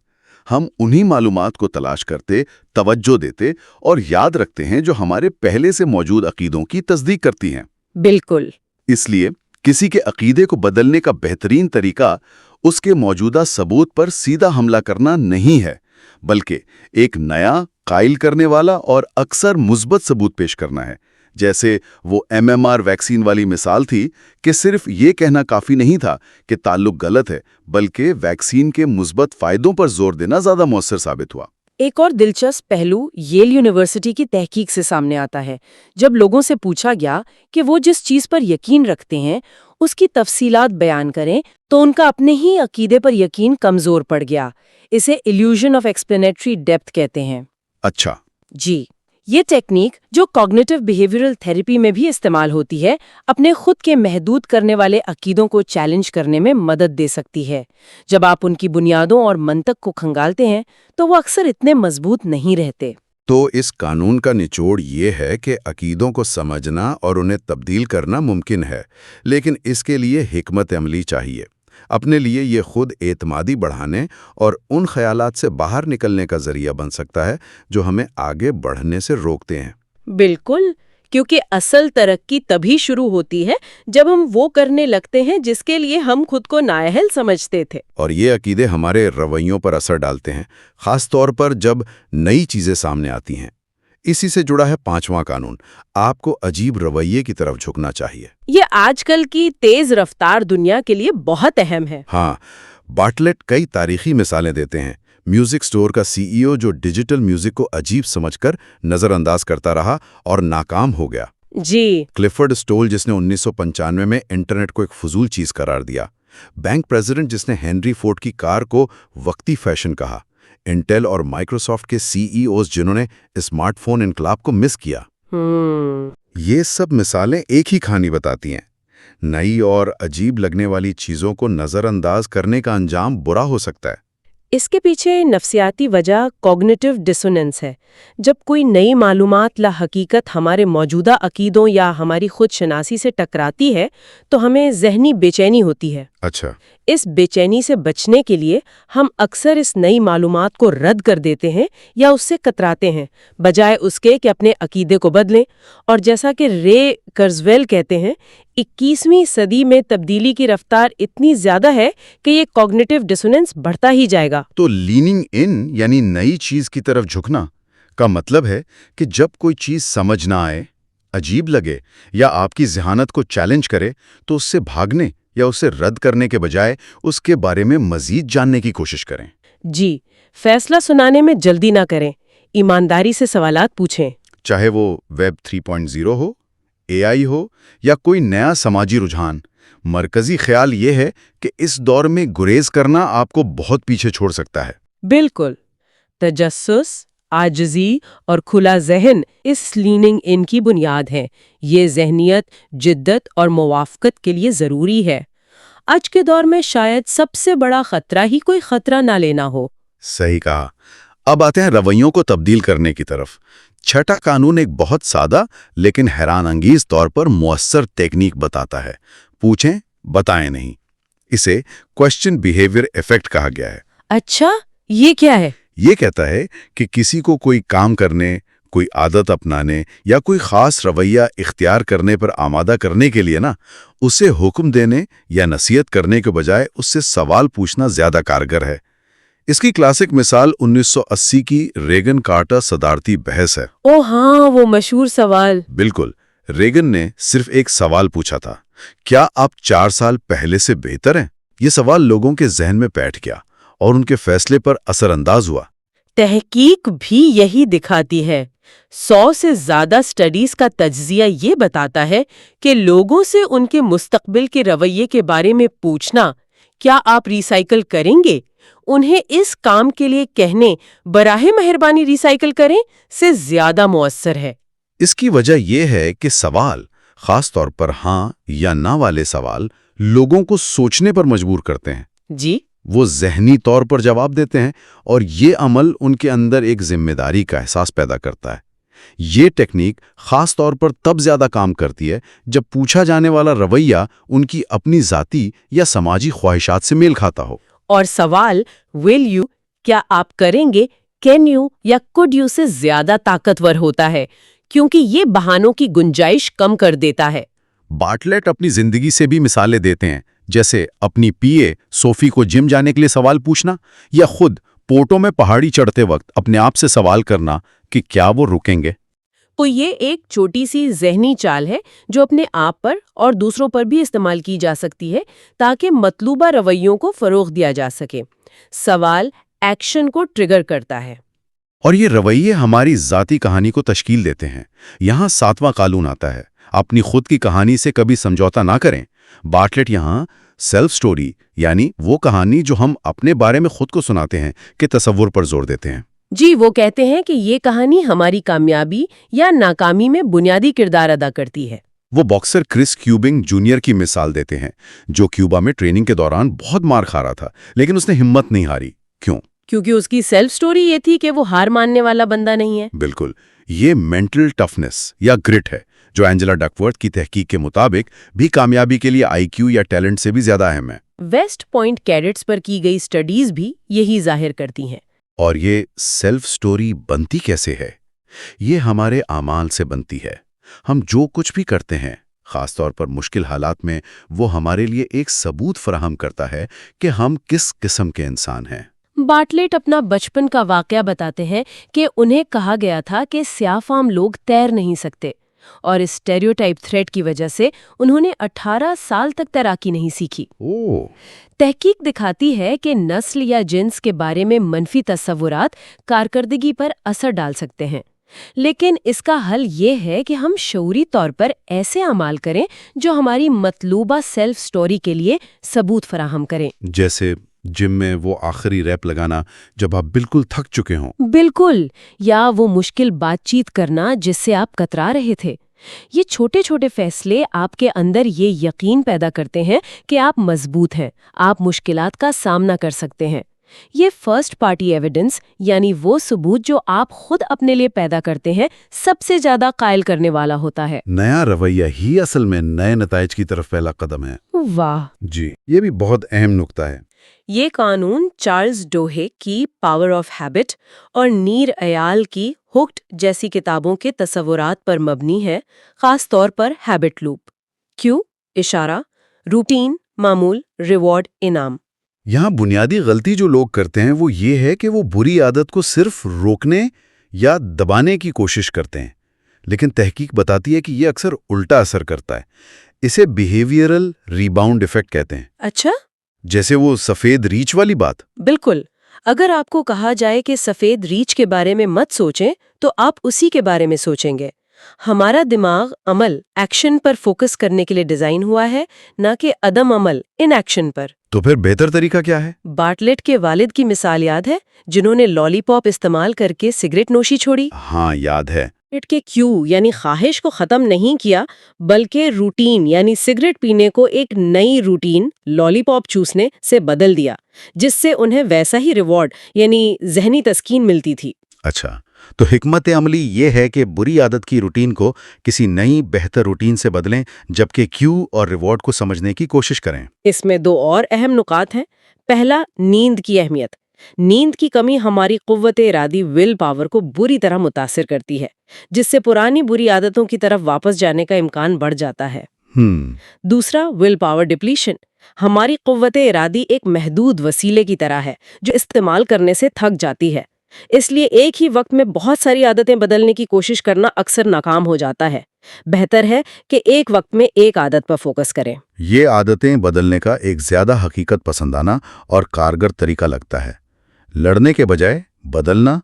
ہم انہی معلومات کو تلاش کرتے، توجہ دیتے اور یاد رکھتے ہیں جو ہمارے پہلے سے موجود عقیدوں کی تصدیق کرتی ہیں۔ بالکل۔ اس لیے کسی کے عقیدے کو بدلنے کا بہترین طریقہ اس کے موجودہ ثبوت پر سیدھا حملہ کرنا نہیں ہے، بلکہ ایک نیا، قائل کرنے والا اور اکثر مثبت ثبوت پیش کرنا ہے، جیسے وہ MMR ویکسین والی مثال تھی کہ صرف یہ کہنا کافی نہیں تھا کہ تعلق غلط ہے، بلکہ ویکسین کے مثبت فائدوں پر زور دینا زیادہ مؤثر ثابت ہوا۔ ایک اور دلچسپ پہلو ییل یونیورسٹی کی تحقیق سے سامنے آتا ہے۔ جب لوگوں سے پوچھا گیا کہ وہ جس چیز پر یقین رکھتے ہیں اس کی تفصیلات بیان کریں تو ان کا اپنے ہی عقیدے پر یقین کمزور پڑ گیا۔ اسے ایلیوژن آف ایکسپلینیٹری ڈیپتھ کہتے ہیں۔ اچھا، جی، یہ ٹیکنیک جو کوگنیٹو بیہیویئرل تھیراپی میں بھی استعمال ہوتی ہے، اپنے خود کے محدود کرنے والے عقیدوں کو چیلنج کرنے میں مدد دے سکتی ہے۔ جب آپ ان کی بنیادوں اور منطق کو کھنگالتے ہیں تو وہ اکثر اتنے مضبوط نہیں رہتے۔ تو اس قانون کا نچوڑ یہ ہے کہ عقیدوں کو سمجھنا اور انہیں تبدیل کرنا ممکن ہے، لیکن اس کے لیے حکمت عملی چاہیے۔ اپنے لیے یہ خود اعتمادی بڑھانے اور ان خیالات سے باہر نکلنے کا ذریعہ بن سکتا ہے جو ہمیں آگے بڑھنے سے روکتے ہیں۔ بالکل، کیونکہ اصل ترقی تبھی شروع ہوتی ہے جب ہم وہ کرنے لگتے ہیں جس کے لیے ہم خود کو نااہل سمجھتے تھے۔ اور یہ عقیدے ہمارے رویوں پر اثر ڈالتے ہیں، خاص طور پر جب نئی چیزیں سامنے آتی ہیں۔ اسی سے جڑا ہے 5واں قانون، آپ کو عجیب رویے کی طرف جھکنا چاہیے۔ یہ آج کل کی تیز رفتار دنیا کے لیے بہت اہم ہے۔ ہاں، بارٹلیٹ کئی تاریخی مثالیں دیتے ہیں۔ میوزک سٹور کا CEO جو ڈیجیٹل میوزک کو عجیب سمجھ کر نظر انداز کرتا رہا اور ناکام ہو گیا۔ جی، کلفرڈ اسٹول جس نے 1995 میں انٹرنیٹ کو ایک فضول چیز قرار دیا۔ بینک پریزیڈنٹ جس نے ہینری فورڈ کی کار کو وقتی فیشن کہا۔ انٹیل اور مائکروسافٹ کے CEOs جنہوں نے اسمارٹ فون انقلاب کو مس کیا۔ یہ سب مثالیں ایک ہی کہانی بتاتی ہیں۔ نئی اور عجیب لگنے والی چیزوں کو نظر انداز کرنے کا انجام برا ہو سکتا ہے۔ اس کے پیچھے نفسیاتی وجہ کوگنیٹو ڈسوننس ہے۔ جب کوئی نئی معلومات لا حقیقت ہمارے موجودہ عقیدوں یا ہماری خود شناسی سے ٹکراتی ہے تو ہمیں ذہنی بے چینی ہوتی ہے۔ اچھا، اس بے چینی سے بچنے کے لیے ہم اکثر اس نئی معلومات کو رد کر دیتے ہیں یا اس سے کتراتے ہیں، بجائے اس کے کہ اپنے عقیدے کو بدلیں۔ اور جیسا کہ رے کرزویل کہتے ہیں، 21ویں صدی میں تبدیلی کی رفتار اتنی زیادہ ہے کہ یہ کوگنیٹو ڈسوننس بڑھتا ہی جائے گا۔ تو لیننگ ان یعنی نئی چیز کی طرف جھکنا کا مطلب ہے کہ جب کوئی چیز سمجھ نہ آئے، عجیب لگے یا آپ کی ذہانت کو چیلنج کرے تو اس سے بھاگنے یا اسے رد کرنے کے بجائے اس کے بارے میں مزید جاننے کی کوشش کریں۔ جی، فیصلہ سنانے میں جلدی نہ کریں، ایمانداری سے سوالات پوچھیں۔ چاہے وہ ویب 3.0 ہو، AI ہو یا کوئی نیا سماجی رجحان، مرکزی خیال یہ ہے کہ اس دور میں گریز کرنا آپ کو بہت پیچھے چھوڑ سکتا ہے۔ بالکل، تجسس، عاجزی اور کھلا ذہن اس لیننگ ان کی بنیاد ہے۔ یہ ذہنیت جدت اور موافقت کے لیے ضروری ہے۔ آج کے دور میں شاید سب سے بڑا خطرہ ہی کوئی خطرہ نہ لینا ہو۔ صحیح کہا۔ اب آتے ہیں رویوں کو تبدیل کرنے کی طرف۔ 6واں قانون ایک بہت سادہ لیکن حیران انگیز طور پر مؤثر ٹیکنیک بتاتا ہے۔ پوچھیں، بتائیں نہیں۔ اسے کوسچن بیہیویئر ایفیکٹ کہا گیا ہے۔ اچھا، یہ کیا ہے؟ یہ کہتا ہے کہ کسی کو کوئی کام کرنے، کوئی عادت اپنانے یا کوئی خاص رویہ اختیار کرنے پر آمادہ کرنے کے لیے اسے حکم دینے یا نصیحت کرنے کے بجائے اس سے سوال پوچھنا زیادہ کارگر ہے۔ اس کی کلاسک مثال 1980 کی ریگن کارٹر صدارتی بحث ہے۔ او ہاں، وہ مشہور سوال۔ بالکل، ریگن نے صرف ایک سوال پوچھا تھا، کیا آپ 4 سال پہلے سے بہتر ہیں؟ یہ سوال لوگوں کے ذہن میں بیٹھ گیا اور ان کے فیصلے پر اثر انداز ہوا۔ تحقیق بھی یہی دکھاتی ہے۔ 100 سے زیادہ سٹڈیز کا تجزیہ یہ بتاتا ہے کہ لوگوں سے ان کے مستقبل کے رویے کے بارے میں پوچھنا، کیا آپ ریسائیکل کریں گے، انہیں اس کام کے لیے کہنے براہ مہربانی ریسائیکل کریں سے زیادہ مؤثر ہے۔ اس کی وجہ یہ ہے کہ سوال، خاص طور پر ہاں یا نہ والے سوال، لوگوں کو سوچنے پر مجبور کرتے ہیں۔ جی، وہ ذہنی طور پر جواب دیتے ہیں اور یہ عمل ان کے اندر ایک ذمہ داری کا احساس پیدا کرتا ہے۔ یہ ٹیکنیک خاص طور پر تب زیادہ کام کرتی ہے جب پوچھا جانے والا رویہ ان کی اپنی ذاتی یا سماجی خواہشات سے میل کھاتا ہو۔ اور سوال will you، کیا آپ کریں گے، can you یا could you سے زیادہ طاقتور ہوتا ہے، کیونکہ یہ بہانوں کی گنجائش کم کر دیتا ہے۔ بارٹلیٹ اپنی زندگی سے بھی مثالیں دیتے ہیں، جیسے اپنی PA سوفی کو جم جانے کے لیے سوال پوچھنا، یا خود پورٹو میں پہاڑی چڑھتے وقت اپنے آپ سے سوال کرنا کہ کیا وہ رکیں گے۔ تو یہ ایک چھوٹی سی ذہنی چال ہے جو اپنے آپ پر اور دوسروں پر بھی استعمال کی جا سکتی ہے تاکہ مطلوبہ رویوں کو فروغ دیا جا سکے۔ سوال ایکشن کو ٹریگر کرتا ہے۔ اور یہ رویے ہماری ذاتی کہانی کو تشکیل دیتے ہیں۔ یہاں 7واں قانون آتا ہے، اپنی خود کی کہانی سے کبھی سمجھوتا نہ کریں۔ بارٹلیٹ یہاں سیلف سٹوری یعنی وہ کہانی جو ہم اپنے بارے میں خود کو سناتے ہیں کے تصور پر زور دیتے ہیں۔ جی، وہ کہتے ہیں کہ یہ کہانی ہماری کامیابی یا ناکامی میں بنیادی کردار ادا کرتی ہے۔ وہ باکسر کرس کیوبنگ جونیئر کی مثال دیتے ہیں، جو کیوبا میں ٹریننگ کے دوران بہت مار کھا رہا تھا، لیکن اس نے ہمت نہیں ہاری۔ کیوں؟ کیونکہ اس کی سیلف سٹوری یہ تھی کہ وہ ہار ماننے والا بندہ نہیں ہے۔ بالکل، یہ مینٹل ٹفنس یا گرٹ ہے، جو اینجلا ڈکورتھ کی تحقیق کے مطابق بھی کامیابی کے لیے آئی کیو یا ٹیلنٹ سے بھی زیادہ اہم ہے۔ ویسٹ پوائنٹ کیڈٹس پر کی گئی سٹڈیز بھی یہی ظاہر کرتی ہیں۔ اور یہ سیلف سٹوری بنتی کیسے ہے؟ یہ ہمارے اعمال سے بنتی ہے۔ ہم جو کچھ بھی کرتے ہیں، خاص طور پر مشکل حالات میں، وہ ہمارے لیے ایک ثبوت فراہم کرتا ہے کہ ہم کس قسم کے انسان ہیں۔ بارٹلیٹ اپنا بچپن کا واقعہ بتاتے ہیں کہ انہیں کہا گیا تھا کہ سیاہ فام لوگ تیر نہیں سکتے، اور اس اسٹیریوٹائپ تھریٹ کی وجہ سے انہوں نے 18 سال تک تیراکی نہیں سیکھی۔ تحقیق دکھاتی ہے کہ نسل یا جنس کے بارے میں منفی تصورات کارکردگی پر اثر ڈال سکتے ہیں، لیکن اس کا حل یہ ہے کہ ہم شعوری طور پر ایسے اعمال کریں جو ہماری مطلوبہ سیلف سٹوری کے لیے ثبوت فراہم کریں۔ جیسے جم میں وہ آخری ریپ لگانا جب آپ بالکل تھک چکے ہوں۔ بالکل، یا وہ مشکل بات چیت کرنا جس سے آپ کترا رہے تھے۔ یہ چھوٹے چھوٹے فیصلے آپ کے اندر یہ یقین پیدا کرتے ہیں کہ آپ مضبوط ہیں، آپ مشکلات کا سامنا کر سکتے ہیں۔ یہ فرسٹ پارٹی ایویڈنس یعنی وہ ثبوت جو آپ خود اپنے لیے پیدا کرتے ہیں سب سے زیادہ قائل کرنے والا ہوتا ہے۔ نیا رویہ ہی اصل میں نئے نتائج کی طرف پہلا قدم ہے۔ واہ، جی، یہ بھی بہت اہم نکتہ ہے۔ یہ قانون چارلز ڈوہے کی پاور آف ہیبٹ اور نیر ایال کی ہوکڈ جیسی کتابوں کے تصورات پر مبنی ہے، خاص طور پر ہیبٹ لوپ۔ کیوں؟ اشارہ، روٹین، معمول، ریوارڈ، انعام۔ یہاں بنیادی غلطی جو لوگ کرتے ہیں وہ یہ ہے کہ وہ بری عادت کو صرف روکنے یا دبانے کی کوشش کرتے ہیں، لیکن تحقیق بتاتی ہے کہ یہ اکثر الٹا اثر کرتا ہے۔ اسے بیہیویئرل ریباؤنڈ ایفیکٹ کہتے ہیں۔ اچھا، جیسے وہ سفید ریچھ والی بات۔ بالکل، اگر آپ کو کہا جائے کہ سفید ریچھ کے بارے میں مت سوچیں تو آپ اسی کے بارے میں سوچیں گے۔ ہمارا دماغ عمل، ایکشن پر فوکس کرنے کے لیے ڈیزائن ہوا ہے، نہ کہ عدم عمل، ان ایکشن پر۔ تو پھر بہتر طریقہ کیا ہے؟ بارٹلیٹ کے والد کی مثال یاد ہے، جنہوں نے لالی پاپ استعمال کر کے سگریٹ نوشی چھوڑی؟ ہاں، یاد ہے۔ کے کیو یعنی خواہش کو ختم نہیں کیا، بلکہ روٹین یعنی سگریٹ پینے کو ایک نئی روٹین لالی پاپ چوسنے سے بدل دیا، جس سے انہیں ویسا ہی ریوارڈ یعنی ذہنی تسکین ملتی تھی۔ اچھا، تو حکمت عملی یہ ہے کہ بری عادت کی روٹین کو کسی نئی بہتر روٹین سے بدلیں، جبکہ کیو اور ریوارڈ کو سمجھنے کی کوشش کریں۔ اس میں 2 اور اہم نکات ہیں۔ پہلا، نیند کی اہمیت۔ نیند کی کمی ہماری قوت ارادی ول پاور کو بری طرح متاثر کرتی ہے، جس سے پرانی بری عادتوں کی طرف واپس جانے کا امکان بڑھ جاتا ہے۔ دوسرا، ول پاور ڈپلیشن۔ ہماری قوت ارادی ایک محدود وسیلے کی طرح ہے جو استعمال کرنے سے تھک جاتی ہے، اس لیے ایک ہی وقت میں بہت ساری عادتیں بدلنے کی کوشش کرنا اکثر ناکام ہو جاتا ہے۔ بہتر ہے کہ ایک وقت میں ایک عادت پر فوکس کریں۔ یہ عادتیں بدلنے کا ایک زیادہ حقیقت پسندانہ اور کارگر طریقہ لگتا ہے، لڑنے کے بجائے بدلنا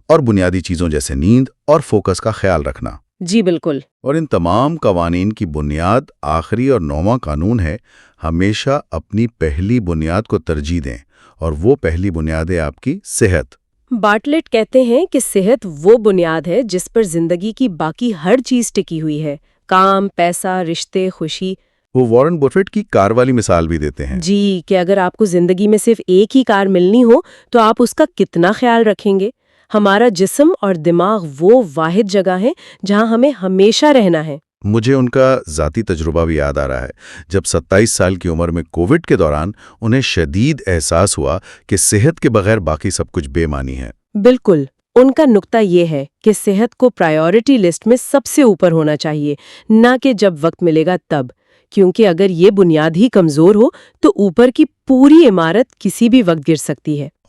اور بنیادی چیزوں جیسے نیند اور فوکس کا خیال رکھنا۔ جی بالکل۔ اور ان تمام قوانین کی بنیاد آخری اور 9واں قانون ہے، ہمیشہ اپنی پہلی بنیاد کو ترجیح دیں، اور وہ پہلی بنیاد ہے آپ کی صحت۔ بارٹلیٹ کہتے ہیں کہ صحت وہ بنیاد ہے جس پر زندگی کی باقی ہر چیز ٹکی ہوئی ہے، کام، پیسہ، رشتے، خوشی۔ وہ وارن بفیٹ کی کار والی مثال بھی دیتے ہیں۔ جی، کہ اگر آپ کو زندگی میں صرف ایک ہی کار ملنی ہو تو آپ اس کا کتنا خیال رکھیں گے؟ ہمارا جسم اور دماغ وہ واحد جگہ ہیں جہاں ہمیں ہمیشہ رہنا ہے۔ مجھے ان کا ذاتی تجربہ بھی یاد آ رہا ہے، جب 27 سال کی عمر میں کووڈ کے دوران انہیں شدید احساس ہوا کہ صحت کے بغیر باقی سب کچھ بے معنی ہے۔ بالکل، ان کا نقطہ یہ ہے کہ صحت کو پرائیورٹی لسٹ میں سب سے اوپر ہونا چاہیے، نہ کہ جب وقت ملے گا تب، کیونکہ اگر یہ بنیاد ہی کمزور ہو تو اوپر کی پوری عمارت کسی بھی وقت گر سکتی ہے۔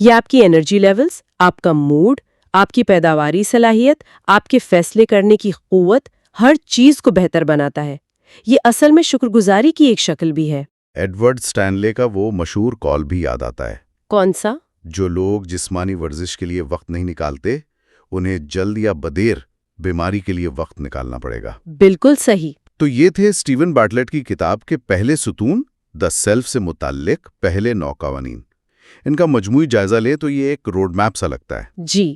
یہ آپ کی انرجی لیولز، آپ کا موڈ، آپ کی پیداواری صلاحیت، آپ کے فیصلے کرنے کی قوت، ہر چیز کو بہتر بناتا ہے. یہ اصل میں شکر گزاری کی ایک شکل بھی ہے. ایڈورڈ سٹینلے کا وہ مشہور کال بھی یاد آتا ہے، کون سا؟ جو لوگ جسمانی ورزش کے لیے وقت نہیں نکالتے انہیں جلد یا بدیر بیماری کے لیے وقت نکالنا پڑے گا۔ بالکل صحیح. تو یہ تھے اسٹیون بارٹلیٹ کی کتاب کے پہلے ستون دا سیلف سے متعلق پہلے 9 قوانین۔ ان کا مجموعی جائزہ لیں تو یہ ایک روڈ میپ سا لگتا ہے۔ جی،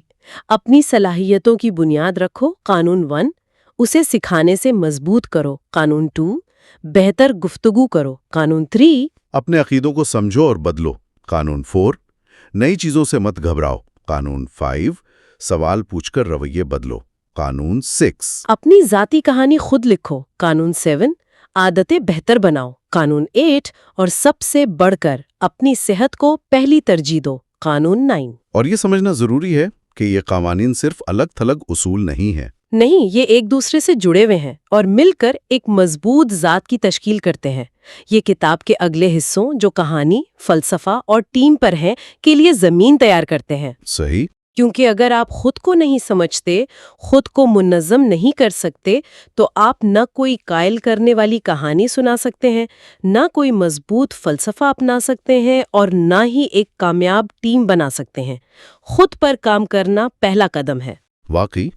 اپنی صلاحیتوں کی بنیاد رکھو، قانون 1، اسے سکھانے سے مضبوط کرو، قانون 2، بہتر گفتگو کرو، قانون 3، اپنے عقیدوں کو سمجھو اور بدلو، قانون 4، نئی چیزوں سے مت گھبراؤ، قانون 5، سوال پوچھ کر رویے بدلو، قانون 6، اپنی ذاتی کہانی خود لکھو، قانون 7، عادتیں بہتر بناؤ، قانون 8، اور سب سے بڑھ کر اپنی صحت کو پہلی ترجیح دو، قانون 9۔ اور یہ سمجھنا ضروری ہے کہ یہ قوانین صرف الگ تھلگ اصول نہیں ہیں۔ نہیں، یہ ایک دوسرے سے جڑے ہوئے ہیں اور مل کر ایک مضبوط ذات کی تشکیل کرتے ہیں۔ یہ کتاب کے اگلے حصوں جو کہانی، فلسفہ اور ٹیم پر ہیں کے لیے زمین تیار کرتے ہیں۔ صحیح۔ کیونکہ اگر آپ خود کو نہیں سمجھتے، خود کو منظم نہیں کر سکتے، تو آپ نہ کوئی قائل کرنے والی کہانی سنا سکتے ہیں، نہ کوئی مضبوط فلسفہ اپنا سکتے ہیں، اور نہ ہی ایک کامیاب ٹیم بنا سکتے ہیں۔ خود پر کام کرنا پہلا قدم ہے۔ واقعی۔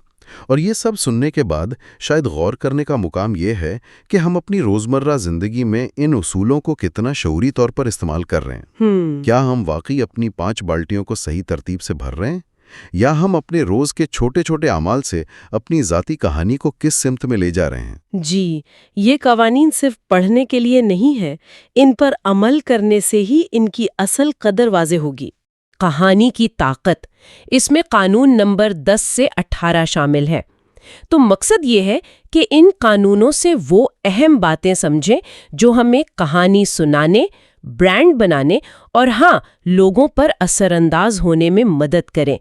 اور یہ سب سننے کے بعد شاید غور کرنے کا مقام یہ ہے کہ ہم اپنی روزمرہ زندگی میں ان اصولوں کو کتنا شعوری طور پر استعمال کر رہے ہیں۔ کیا ہم واقعی اپنی 5 بالٹیوں کو صحیح ترتیب سے بھر رہے ہیں، یا ہم اپنے روز کے چھوٹے چھوٹے اعمال سے اپنی ذاتی کہانی کو کس سمت میں لے جا رہے ہیں؟ جی، یہ قوانین صرف پڑھنے کے لیے نہیں ہے، ان پر عمل کرنے سے ہی ان کی اصل قدر واضح ہوگی۔ کہانی کی طاقت، اس میں قانون نمبر 10 سے 18 شامل ہے۔ تو مقصد یہ ہے کہ ان قانونوں سے وہ اہم باتیں سمجھیں جو ہمیں کہانی سنانے، برانڈ بنانے اور لوگوں پر اثر انداز ہونے میں مدد کریں۔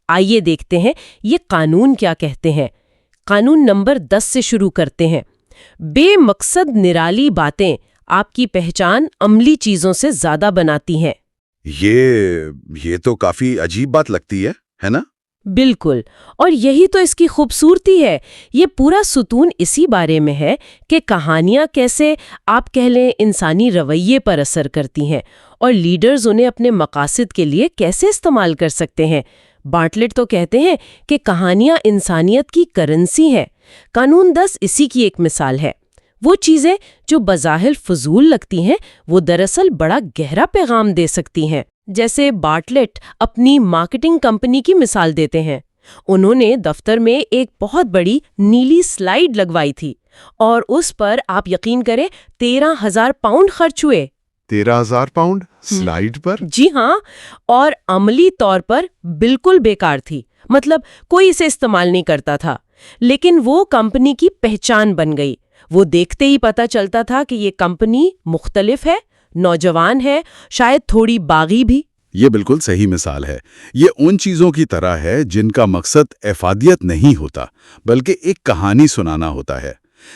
آئیے دیکھتے ہیں یہ قانون کیا کہتے ہیں۔ قانون نمبر 10 سے شروع کرتے ہیں۔ بے مقصد نرالی باتیں آپ کی پہچان عملی چیزوں سے زیادہ بناتی ہیں۔ یہ تو کافی عجیب بات لگتی ہے نا؟ بالکل، اور یہی تو اس کی خوبصورتی ہے۔ یہ پورا ستون اسی بارے میں ہے کہ کہانیاں کیسے آپ کہہ لیں انسانی رویے پر اثر کرتی ہیں، اور لیڈرز انہیں اپنے مقاصد کے لیے کیسے استعمال کر سکتے ہیں۔ بارٹلیٹ تو کہتے ہیں کہ کہانیاں انسانیت کی کرنسی ہیں۔ قانون 10 اسی کی ایک مثال ہے۔ وہ چیزیں جو بظاہر فضول لگتی ہیں، وہ دراصل بڑا گہرا پیغام دے سکتی ہیں۔ جیسے بارٹلیٹ اپنی مارکیٹنگ کمپنی کی مثال دیتے ہیں۔ انہوں نے دفتر میں ایک بہت بڑی نیلی سلائیڈ لگوائی تھی، اور اس پر آپ یقین کریں 13,000 پاؤنڈ خرچ ہوئے۔ 13,000 پاؤنڈ سلائیڈ پر؟ جی ہاں، اور عملی طور پر بالکل بیکار تھی، مطلب کوئی اسے استعمال نہیں کرتا تھا، لیکن وہ کمپنی کی پہچان بن گئی۔ وہ دیکھتے ہی پتہ چلتا تھا کہ یہ کمپنی مختلف ہے، نوجوان ہے، شاید تھوڑی باغی بھی۔ یہ بالکل صحیح مثال ہے۔ یہ ان چیزوں کی طرح ہے جن کا مقصد افادیت نہیں ہوتا، بلکہ ایک کہانی سنانا ہوتا ہے۔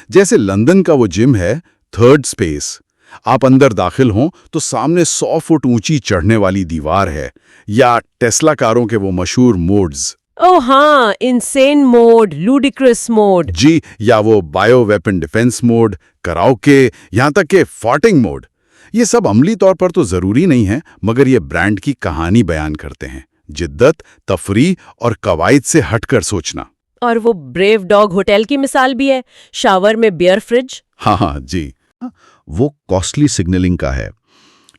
جیسے لندن کا وہ جم ہے، تھرڈ سپیس۔ آپ اندر داخل ہوں تو سامنے 100 فٹ اونچی چڑھنے والی دیوار ہے، یا ٹیسلا کاروں کے وہ مشہور موڈز۔ او ہاں، انسین موڈ، لوڈیکرس موڈ۔ جی، یا وہ بایو ویپن ڈیفنس موڈ، کراوکے، یہاں تک کہ فارٹنگ موڈ۔ یہ سب عملی طور پر تو ضروری نہیں ہے، مگر یہ برانڈ کی کہانی بیان کرتے ہیں، جدت، تفریح اور قواعد سے ہٹ کر سوچنا۔ اور وہ بریو ڈاگ ہوٹل کی مثال بھی ہے، شاور میں بیئر فریج۔ ہاں جی۔ وہ کاسٹلی سگنلنگ کا ہے۔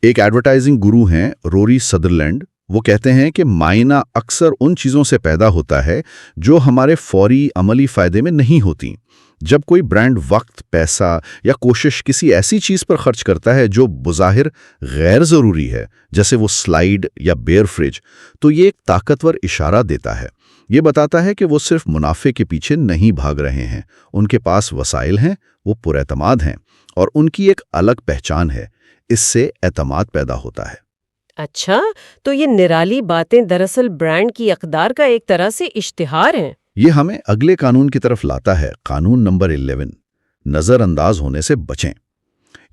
ایک ایڈورٹائزنگ گرو ہیں روری سدرلینڈ، وہ کہتے ہیں کہ معنی اکثر ان چیزوں سے پیدا ہوتا ہے جو ہمارے فوری عملی فائدے میں نہیں ہوتی۔ جب کوئی برانڈ وقت، پیسہ یا کوشش کسی ایسی چیز پر خرچ کرتا ہے جو بظاہر غیر ضروری ہے، جیسے وہ سلائیڈ یا بیئر فریج، تو یہ ایک طاقتور اشارہ دیتا ہے۔ یہ بتاتا ہے کہ وہ صرف منافع کے پیچھے نہیں بھاگ رہے ہیں، ان کے پاس وسائل ہیں، وہ پر اعتماد ہیں، اور ان کی ایک الگ پہچان ہے۔ اس سے اعتماد پیدا ہوتا ہے۔ اچھا، تو یہ نرالی باتیں دراصل برانڈ کی اقدار کا ایک طرح سے اشتہار ہیں۔ یہ ہمیں اگلے قانون کی طرف لاتا ہے، قانون نمبر 11، نظر انداز ہونے سے بچیں۔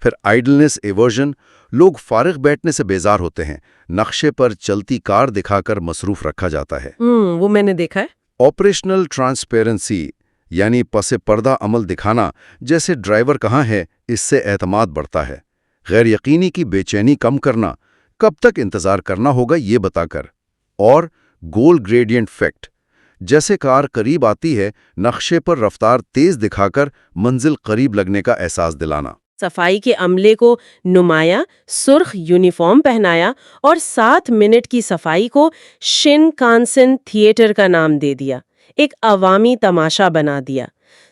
پھر آئیڈلنس ایورژن، لوگ فارغ بیٹھنے سے بیزار ہوتے ہیں، نقشے پر چلتی کار دکھا کر مصروف رکھا جاتا ہے۔ وہ میں نے دیکھا ہے۔ آپریشنل ٹرانسپیرنسی، یعنی پس پردہ عمل دکھانا، جیسے ڈرائیور کہاں ہے، اس سے اعتماد بڑھتا ہے۔ غیر یقینی کی بے چینی کم کرنا، کب تک انتظار کرنا ہوگا یہ بتا کر۔ اور گول گریڈینٹ فیکٹ، جیسے کار قریب آتی ہے، نقشے پر رفتار تیز دکھا کر منزل قریب لگنے کا احساس دلانا۔ صفائی کے عملے کو نمایاں سرخ یونیفارم پہنایا اور 7 منٹ کی صفائی کو شن کانسن تھیٹر کا نام دے دیا، ایک عوامی تماشا بنا دیا۔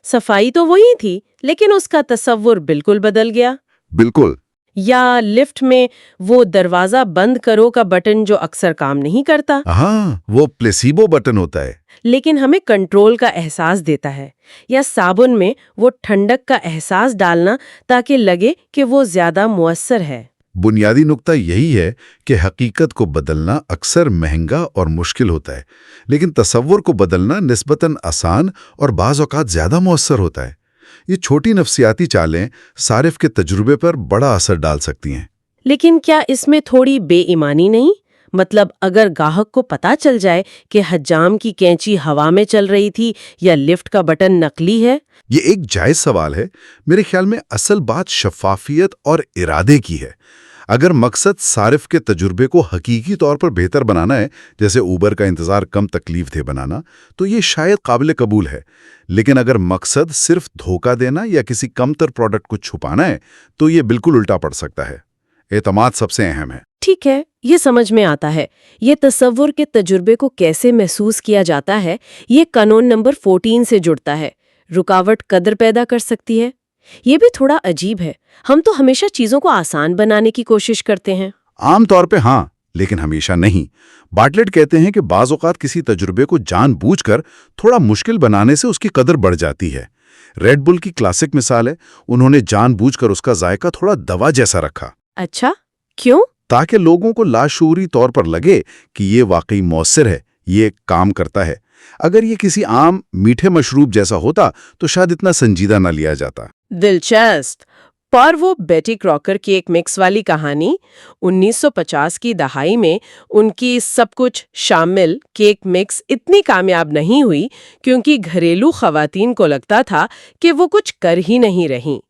صفائی تو وہی تھی، لیکن اس کا تصور بالکل بدل گیا۔ بالکل۔ یا لفٹ میں وہ دروازہ بند کرو کا بٹن جو اکثر کام نہیں کرتا، ہاں، وہ پلیسیبو بٹن ہوتا ہے۔ لیکن ہمیں کنٹرول کا احساس دیتا ہے۔ یا صابن میں وہ ٹھنڈک کا احساس ڈالنا تاکہ لگے کہ وہ زیادہ مؤثر ہے۔ بنیادی نقطہ یہی ہے کہ حقیقت کو بدلنا اکثر مہنگا اور مشکل ہوتا ہے، لیکن تصور کو بدلنا نسبتاً آسان اور بعض اوقات زیادہ مؤثر ہوتا ہے۔ یہ چھوٹی نفسیاتی چالیں صارف کے تجربے پر بڑا اثر ڈال سکتی ہیں۔ لیکن کیا اس میں تھوڑی بے ایمانی نہیں؟ مطلب اگر گاہک کو پتہ چل جائے کہ حجام کی کینچی ہوا میں چل رہی تھی یا لفٹ کا بٹن نقلی ہے؟ یہ ایک جائز سوال ہے۔ میرے خیال میں اصل بات شفافیت اور ارادے کی ہے۔ اگر مقصد صارف کے تجربے کو حقیقی طور پر بہتر بنانا ہے، جیسے اوبر کا انتظار کم تکلیف دہ بنانا، تو یہ شاید قابل قبول ہے۔ لیکن اگر مقصد صرف دھوکہ دینا یا کسی کم تر پروڈکٹ کو چھپانا ہے، تو یہ بالکل الٹا پڑ سکتا ہے۔ اعتماد سب سے اہم ہے۔ ٹھیک ہے، یہ سمجھ میں آتا ہے۔ یہ تصور کے تجربے کو کیسے محسوس کیا جاتا ہے، یہ قانون نمبر 14 سے جڑتا ہے۔ رکاوٹ قدر پیدا کر سکتی ہے۔ یہ بھی تھوڑا عجیب ہے، ہم تو ہمیشہ چیزوں کو آسان بنانے کی کوشش کرتے ہیں۔ عام طور پہ ہاں، لیکن ہمیشہ نہیں۔ بارٹلیٹ کہتے ہیں کہ بعض اوقات کسی تجربے کو جان بوجھ کر تھوڑا مشکل بنانے سے اس کی قدر بڑھ جاتی ہے۔ ریڈ بل کی کلاسک مثال ہے، انہوں نے جان بوجھ کر اس کا ذائقہ تھوڑا دوا جیسا رکھا۔ اچھا، کیوں؟ تاکہ لوگوں کو لاشعوری طور پر لگے کہ یہ واقعی مؤثر ہے، یہ کام کرتا ہے۔ اگر یہ کسی عام میٹھے مشروب جیسا ہوتا تو شاید اتنا سنجیدہ نہ لیا جاتا۔ دلچسپ۔ پر وہ بیٹی کراکر کی ایک مکس والی کہانی، 1950 کی دہائی میں ان کی سب کچھ شامل کیک مکس اتنی کامیاب نہیں ہوئی کیونکہ گھریلو خواتین کو لگتا تھا کہ وہ کچھ کر ہی نہیں رہیں۔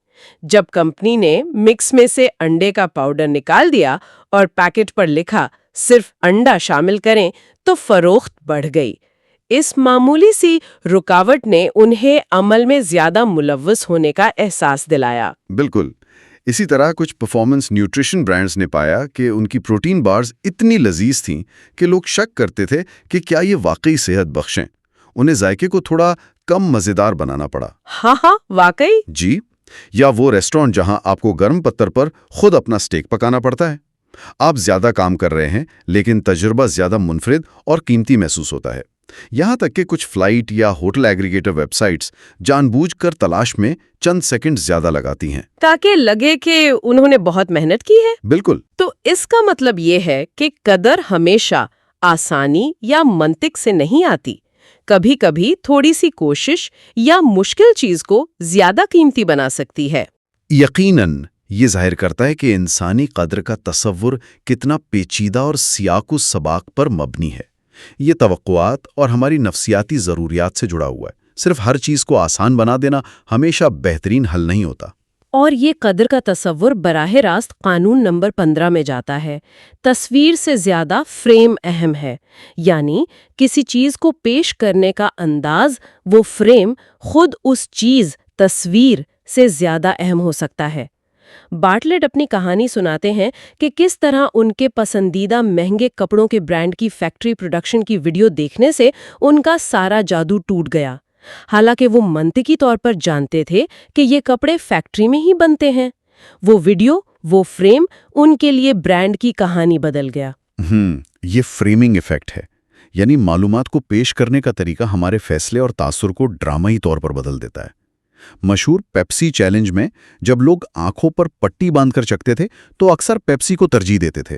جب کمپنی نے مکس میں سے انڈے کا پاؤڈر نکال دیا اور پیکٹ پر لکھا صرف انڈا شامل کریں تو فروخت بڑھ گئی۔ اس معمولی سی رکاوٹ نے انہیں عمل میں زیادہ ملوث ہونے کا احساس دلایا۔ بالکل اسی طرح کچھ پرفارمنس نیوٹریشن برانڈز نے پایا کہ ان کی پروٹین بارز اتنی لذیذ تھیں کہ لوگ شک کرتے تھے کہ کیا یہ واقعی صحت بخش ہیں۔ انہیں ذائقے کو تھوڑا کم مزیدار بنانا پڑا۔ ہاں واقعی۔ جی، یا وہ ریسٹورانٹ جہاں آپ کو گرم پتھر پر خود اپنا سٹیک پکانا پڑتا ہے۔ آپ زیادہ کام کر رہے ہیں لیکن تجربہ زیادہ منفرد اور قیمتی محسوس ہوتا ہے۔ یہاں تک کہ کچھ فلائٹ یا ہوٹل ایگریگیٹر ویب سائٹس جان بوجھ کر تلاش میں چند سیکنڈ زیادہ لگاتی ہیں تاکہ لگے کہ انہوں نے بہت محنت کی ہے۔ بالکل۔ تو اس کا مطلب یہ ہے کہ قدر ہمیشہ آسانی یا منطق سے نہیں آتی۔ کبھی کبھی تھوڑی سی کوشش یا مشکل چیز کو زیادہ قیمتی بنا سکتی ہے۔ یقیناً یہ ظاہر کرتا ہے کہ انسانی قدر کا تصور کتنا پیچیدہ اور سیاق و سباق پر مبنی ہے۔ یہ توقعات اور ہماری نفسیاتی ضروریات سے جڑا ہوا ہے۔ صرف ہر چیز کو آسان بنا دینا ہمیشہ بہترین حل نہیں ہوتا۔ اور یہ قدر کا تصور براہ راست قانون نمبر 15 میں جاتا ہے۔ تصویر سے زیادہ فریم اہم ہے، یعنی کسی چیز کو پیش کرنے کا انداز، وہ فریم خود اس چیز، تصویر سے زیادہ اہم ہو سکتا ہے۔ بارٹلیٹ اپنی کہانی سناتے ہیں کہ کس طرح ان کے پسندیدہ مہنگے کپڑوں کے برانڈ کی فیکٹری پروڈکشن کی ویڈیو دیکھنے سے ان کا سارا جادو ٹوٹ گیا، حالانکہ وہ منطقی طور پر جانتے تھے کہ یہ کپڑے فیکٹری میں ہی بنتے ہیں۔ وہ ویڈیو، وہ فریم ان کے لیے برانڈ کی کہانی بدل گیا۔ یہ فریمنگ ایفیکٹ ہے، یعنی معلومات کو پیش کرنے کا طریقہ ہمارے فیصلے اور تاثر کو ڈرامائی طور پر بدل دیتا ہے۔ مشہور پیپسی چیلنج میں جب لوگ آنکھوں پر پٹی باندھ کر چکتے تھے تو اکثر پیپسی کو ترجیح دیتے تھے،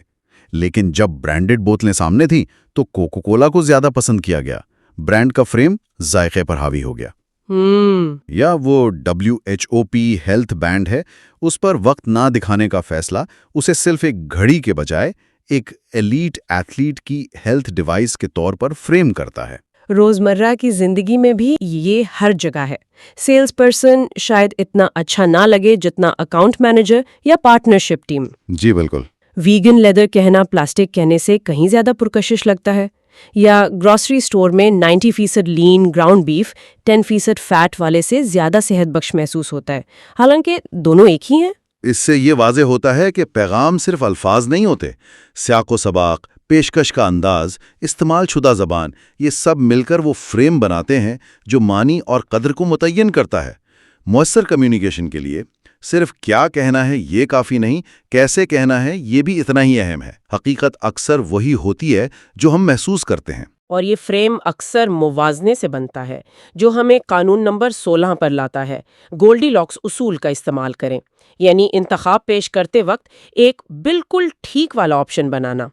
لیکن جب برانڈڈ بوتلیں سامنے تھیں تو کوکو کولا کو زیادہ پسند کیا گیا۔ برانڈ کا فریم ذائقے پر حاوی ہو گیا۔ یا وہ WHOP ہیلتھ بینڈ ہے، اس پر وقت نہ دکھانے کا فیصلہ اسے صرف ایک گھڑی کے بجائے ایک ایلیٹ ایتھلیٹ کی ہیلتھ ڈیوائس کے طور پر فریم کرتا ہے۔ روزمرہ کی زندگی میں بھی یہ ہر جگہ ہے۔ سیلز پرسن شاید اتنا اچھا نہ لگے جتنا اکاؤنٹ مینیجر یا پارٹنرشپ ٹیم۔ جی بالکل۔ ویگن لیدر کہنا پلاسٹک کہنے سے کہیں زیادہ پرکشش لگتا ہے، یا گروسری سٹور میں 90% لین گراؤنڈ بیف 10% فیٹ والے سے زیادہ صحت بخش محسوس ہوتا ہے، حالانکہ دونوں ایک ہی ہیں۔ اس سے یہ واضح ہوتا ہے کہ پیغام صرف الفاظ نہیں ہوتے، سیاق و سباق، پیشکش کا انداز، استعمال شدہ زبان، یہ سب مل کر وہ فریم بناتے ہیں جو معنی اور قدر کو متعین کرتا ہے۔ مؤثر کمیونیکیشن کے لیے صرف کیا کہنا ہے یہ کافی نہیں، کیسے کہنا ہے یہ بھی اتنا ہی اہم ہے۔ حقیقت اکثر وہی ہوتی ہے جو ہم محسوس کرتے ہیں۔ اور یہ فریم اکثر موازنے سے بنتا ہے، جو ہمیں قانون نمبر 16 پر لاتا ہے، گولڈی لاکس اصول کا استعمال کریں، یعنی انتخاب پیش کرتے وقت ایک بالکل ٹھیک والا آپشن بنانا۔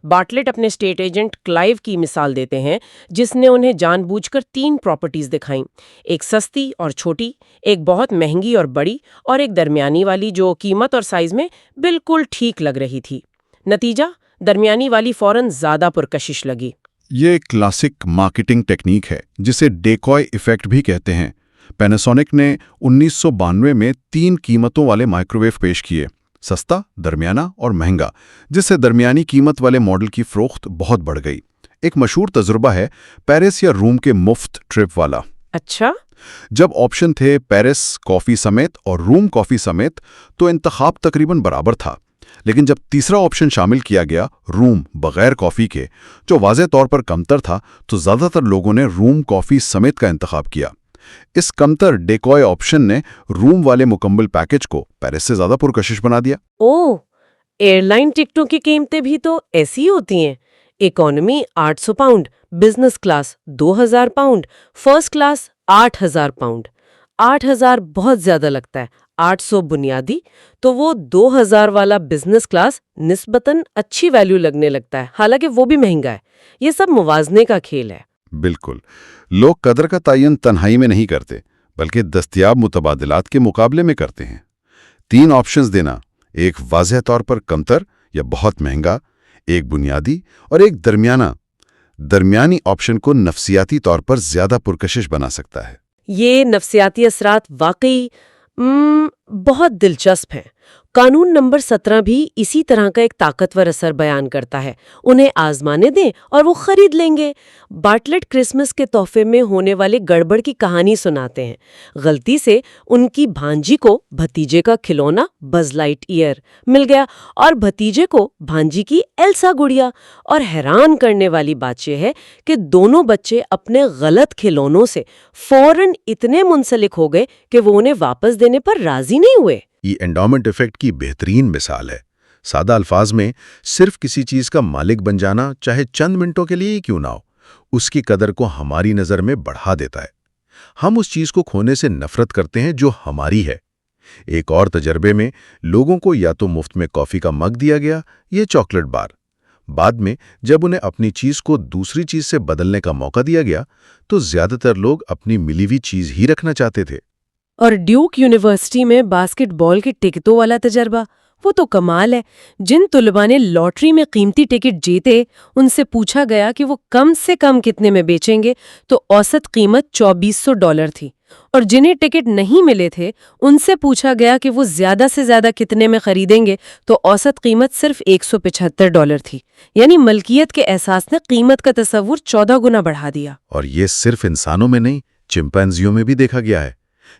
بارٹلیٹ اپنے اسٹیٹ ایجنٹ کلائیو کی مثال دیتے ہیں، جس نے انہیں جان بوجھ کر 3 پراپرٹیز دکھائیں، ایک سستی اور چھوٹی، ایک بہت مہنگی اور بڑی، اور ایک درمیانی والی جو قیمت اور سائز میں بالکل ٹھیک لگ رہی تھی۔ نتیجہ، درمیانی والی فوراً زیادہ پرکشش لگی۔ یہ ایک کلاسک مارکیٹنگ ٹیکنیک ہے جسے ڈیکوائے ایفیکٹ بھی کہتے ہیں۔ پیناسونک نے 1992 میں 3 قیمتوں والے مائکروویو پیش کیے، سستا، درمیانہ اور مہنگا، جس سے درمیانی قیمت والے ماڈل کی فروخت بہت بڑھ گئی۔ ایک مشہور تجربہ ہے پیرس یا روم کے مفت ٹرپ والا۔ اچھا، جب آپشن تھے پیرس کافی سمیت اور روم کافی سمیت تو انتخاب تقریباً برابر تھا، لیکن جب تیسرا آپشن شامل کیا گیا، روم بغیر کافی کے، جو واضح طور پر کمتر تھا، تو زیادہ تر لوگوں نے روم کافی سمیت کا انتخاب کیا۔ اس کمتر ڈیکوائے آپشن نے روم والے مکمل پیکج کو پیرس سے زیادہ پرکشش بنا دیا۔ ایئر لائن ٹکٹوں کی قیمتیں بھی تو ایسی ہوتی ہیں۔ Economy 800 pound, business class 2000 pound, first class 8000 pound. 8000 بہت زیادہ لگتا ہے، 800 بنیادی، تو وہ 2000 والا بزنس کلاس نسبتاً اچھی ویلیو لگنے لگتا ہے، حالانکہ وہ بھی مہنگا ہے۔ یہ سب موازنے کا کھیل ہے۔ بالکل، لوگ قدر کا تعین تنہائی میں نہیں کرتے، بلکہ دستیاب متبادلات کے مقابلے میں کرتے ہیں۔ 3 آپشنز دینا، ایک واضح طور پر کمتر یا بہت مہنگا، ایک بنیادی اور ایک درمیانی آپشن کو نفسیاتی طور پر زیادہ پرکشش بنا سکتا ہے۔ یہ نفسیاتی اثرات واقعی بہت دلچسپ ہیں۔ قانون نمبر 17 بھی اسی طرح کا ایک طاقتور اثر بیان کرتا ہے۔ انہیں آزمانے دیں اور وہ خرید لیں گے۔ بارٹلیٹ کرسمس کے تحفے میں ہونے والے گڑبڑ کی کہانی سناتے ہیں۔ غلطی سے ان کی بھانجی کو بھتیجے کا کھلونا بز لائٹ ایئر مل گیا اور بھتیجے کو بھانجی کی ایلسا گڑیا، اور حیران کرنے والی بات یہ ہے کہ دونوں بچے اپنے غلط کھلونوں سے فوراً اتنے منسلک ہو گئے کہ وہ انہیں واپس دینے پر راضی نہیں ہوئے۔ یہ انڈومنٹ ایفیکٹ کی بہترین مثال ہے۔ سادہ الفاظ میں، صرف کسی چیز کا مالک بن جانا، چاہے چند منٹوں کے لیے ہی کیوں نہ ہو، اس کی قدر کو ہماری نظر میں بڑھا دیتا ہے۔ ہم اس چیز کو کھونے سے نفرت کرتے ہیں جو ہماری ہے۔ ایک اور تجربے میں لوگوں کو یا تو مفت میں کافی کا مگ دیا گیا یا چاکلیٹ بار۔ بعد میں جب انہیں اپنی چیز کو دوسری چیز سے بدلنے کا موقع دیا گیا تو زیادہ تر لوگ اپنی ملی ہوئی چیز ہی رکھنا چاہتے تھے۔ اور ڈیوک یونیورسٹی میں باسکٹ بال کی ٹکٹوں والا تجربہ، وہ تو کمال ہے۔ جن طلباء نے لاٹری میں قیمتی ٹکٹ جیتے، ان سے پوچھا گیا کہ وہ کم سے کم کتنے میں بیچیں گے، تو اوسط قیمت $2400 تھی، اور جنہیں ٹکٹ نہیں ملے تھے ان سے پوچھا گیا کہ وہ زیادہ سے زیادہ کتنے میں خریدیں گے، تو اوسط قیمت صرف $175 تھی۔ یعنی ملکیت کے احساس نے قیمت کا تصور 14 گنا بڑھا دیا۔ اور یہ صرف انسانوں میں نہیں، چمپینزیوں میں بھی دیکھا گیا ہے۔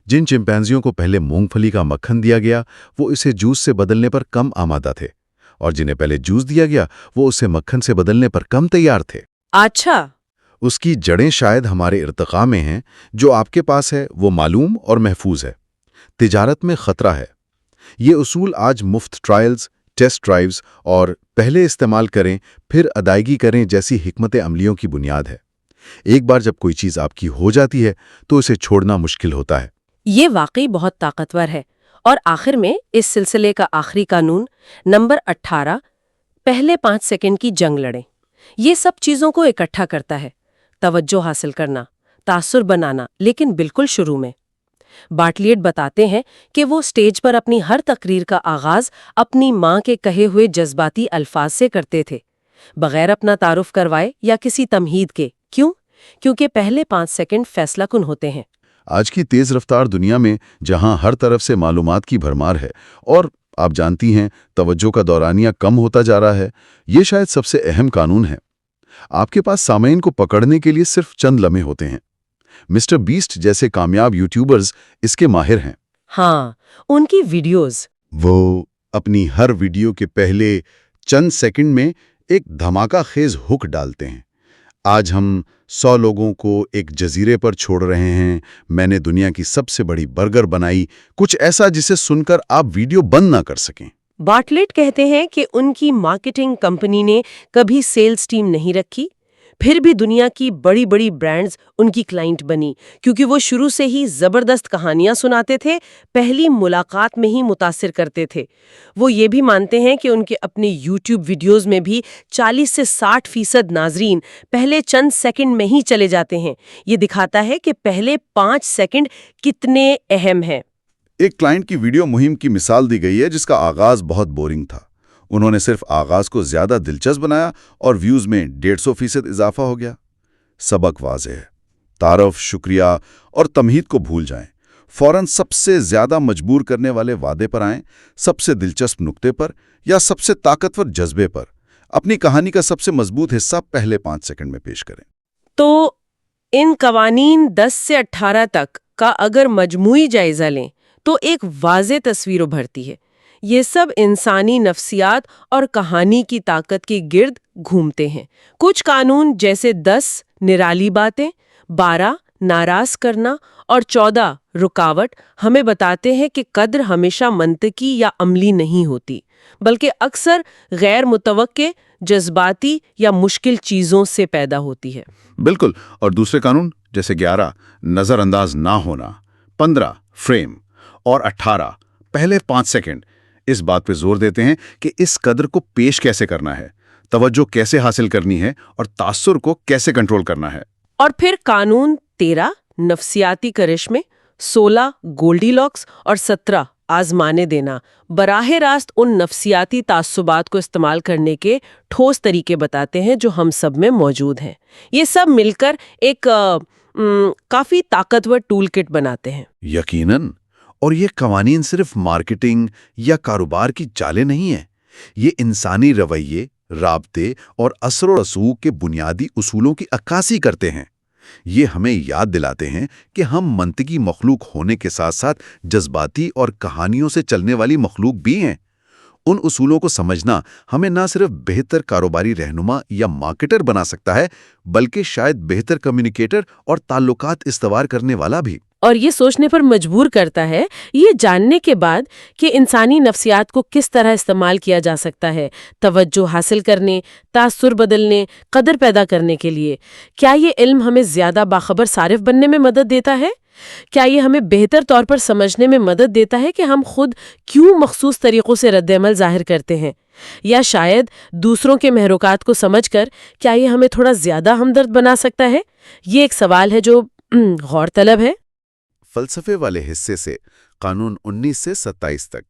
جن چمپینزیوں کو پہلے مونگ پھلی کا مکھن دیا گیا، وہ اسے جوس سے بدلنے پر کم آمادہ تھے، اور جنہیں پہلے جوس دیا گیا وہ اسے مکھن سے بدلنے پر کم تیار تھے۔ اچھا، اس کی جڑیں شاید ہمارے ارتقاء میں ہیں۔ جو آپ کے پاس ہے وہ معلوم اور محفوظ ہے، تجارت میں خطرہ ہے۔ یہ اصول آج مفت ٹرائلز، ٹیسٹ ڈرائیوز اور پہلے استعمال کریں پھر ادائیگی کریں جیسی حکمت عملیوں کی بنیاد ہے۔ ایک بار جب کوئی چیز آپ کی ہو جاتی ہے تو اسے چھوڑنا مشکل ہوتا ہے۔ یہ واقعی بہت طاقتور ہے۔ اور آخر میں اس سلسلے کا آخری قانون نمبر 18، پہلے 5 سیکنڈ کی جنگ لڑیں۔ یہ سب چیزوں کو اکٹھا کرتا ہے: توجہ حاصل کرنا، تاثر بنانا، لیکن بالکل شروع میں۔ بارٹلیٹ بتاتے ہیں کہ وہ سٹیج پر اپنی ہر تقریر کا آغاز اپنی ماں کے کہے ہوئے جذباتی الفاظ سے کرتے تھے، بغیر اپنا تعارف کروائے یا کسی تمہید کے۔ کیوں؟ کیونکہ پہلے 5 سیکنڈ فیصلہ کن ہوتے ہیں۔ آج کی تیز رفتار دنیا میں جہاں ہر طرف سے معلومات کی بھرمار ہے اور آپ جانتی ہیں توجہ کا دورانیہ کم ہوتا جا رہا ہے، یہ شاید سب سے اہم قانون ہے۔ آپ کے پاس سامعین کو پکڑنے کے لیے صرف چند لمحے ہوتے ہیں۔ مسٹر بیسٹ جیسے کامیاب یوٹیوبرز اس کے ماہر ہیں۔ ہاں، ان کی ویڈیوز وہ اپنی ہر ویڈیو کے پہلے چند سیکنڈ میں ایک دھماکہ خیز ہک ڈالتے ہیں۔ آج ہم 100 لوگوں کو ایک جزیرے پر چھوڑ رہے ہیں، میں نے دنیا کی سب سے بڑی برگر بنائی، کچھ ایسا جسے سن کر آپ ویڈیو بند نہ کر سکیں۔ بارٹلیٹ کہتے ہیں کہ ان کی مارکیٹنگ کمپنی نے کبھی سیلز ٹیم نہیں رکھی، پھر بھی دنیا کی بڑی بڑی برانڈز ان کی کلائنٹ بنی، کیونکہ وہ شروع سے ہی زبردست کہانیاں سناتے تھے، پہلی ملاقات میں ہی متاثر کرتے تھے۔ وہ یہ بھی مانتے ہیں کہ ان کے اپنے یوٹیوب ویڈیوز میں بھی 40 سے 60% ناظرین پہلے چند سیکنڈ میں ہی چلے جاتے ہیں۔ یہ دکھاتا ہے کہ پہلے 5 سیکنڈ کتنے اہم ہیں۔ ایک کلائنٹ کی ویڈیو مہم کی مثال دی گئی ہے جس کا آغاز بہت بورنگ تھا۔ انہوں نے صرف آغاز کو زیادہ دلچسپ بنایا اور ویوز میں 150% اضافہ ہو گیا۔ سبق واضح ہے، تعارف، شکریہ اور تمہید کو بھول جائیں، فوراً سب سے زیادہ مجبور کرنے والے وعدے پر آئیں، سب سے دلچسپ نکتے پر یا سب سے طاقتور جذبے پر۔ اپنی کہانی کا سب سے مضبوط حصہ پہلے 5 سیکنڈ میں پیش کریں۔ تو ان قوانین 10 سے 18 تک کا اگر مجموعی جائزہ لیں تو ایک واضح تصویر ابھرتی ہے۔ یہ سب انسانی نفسیات اور کہانی کی طاقت کے گرد گھومتے ہیں۔ کچھ قانون جیسے 10 نرالی باتیں، 12 ناراض کرنا اور 14 رکاوٹ ہمیں بتاتے ہیں کہ قدر ہمیشہ منطقی یا عملی نہیں ہوتی، بلکہ اکثر غیر متوقع، جذباتی یا مشکل چیزوں سے پیدا ہوتی ہے۔ بالکل، اور دوسرے قانون جیسے 11 نظر انداز نہ ہونا، 15 فریم اور 18 پہلے 5 سیکنڈ اس بات پہ زور دیتے ہیں کہ اس قدر کو پیش کیسے کرنا ہے، توجہ کیسے حاصل کرنی ہے اور تاثر کو کیسے کنٹرول کرنا ہے۔ اور پھر قانون 13 نفسیاتی کرشمے، 16 گولڈی لاکس اور 17 آزمانے دینا براہ راست ان نفسیاتی تعصبات کو استعمال کرنے کے ٹھوس طریقے بتاتے ہیں جو ہم سب میں موجود ہیں۔ یہ سب مل کر ایک کافی طاقتور ٹول کٹ بناتے ہیں۔ یقیناً، اور یہ قوانین صرف مارکیٹنگ یا کاروبار کی چالیں نہیں ہیں، یہ انسانی رویے، رابطے اور اثر و رسوخ کے بنیادی اصولوں کی عکاسی کرتے ہیں۔ یہ ہمیں یاد دلاتے ہیں کہ ہم منطقی مخلوق ہونے کے ساتھ ساتھ جذباتی اور کہانیوں سے چلنے والی مخلوق بھی ہیں۔ ان اصولوں کو سمجھنا ہمیں نہ صرف بہتر کاروباری رہنما یا مارکیٹر بنا سکتا ہے، بلکہ شاید بہتر کمیونیکیٹر اور تعلقات استوار کرنے والا بھی۔ اور یہ سوچنے پر مجبور کرتا ہے، یہ جاننے کے بعد کہ انسانی نفسیات کو کس طرح استعمال کیا جا سکتا ہے توجہ حاصل کرنے، تاثر بدلنے، قدر پیدا کرنے کے لیے۔ کیا یہ علم ہمیں زیادہ باخبر صارف بننے میں مدد دیتا ہے؟ کیا یہ ہمیں بہتر طور پر سمجھنے میں مدد دیتا ہے کہ ہم خود کیوں مخصوص طریقوں سے رد عمل ظاہر کرتے ہیں؟ یا شاید دوسروں کے محرکات کو سمجھ کر کیا یہ ہمیں تھوڑا زیادہ ہمدرد بنا سکتا ہے؟ یہ ایک سوال ہے جو غور طلب ہے۔ فلسفے والے حصے سے قانون 19 سے 27 تک،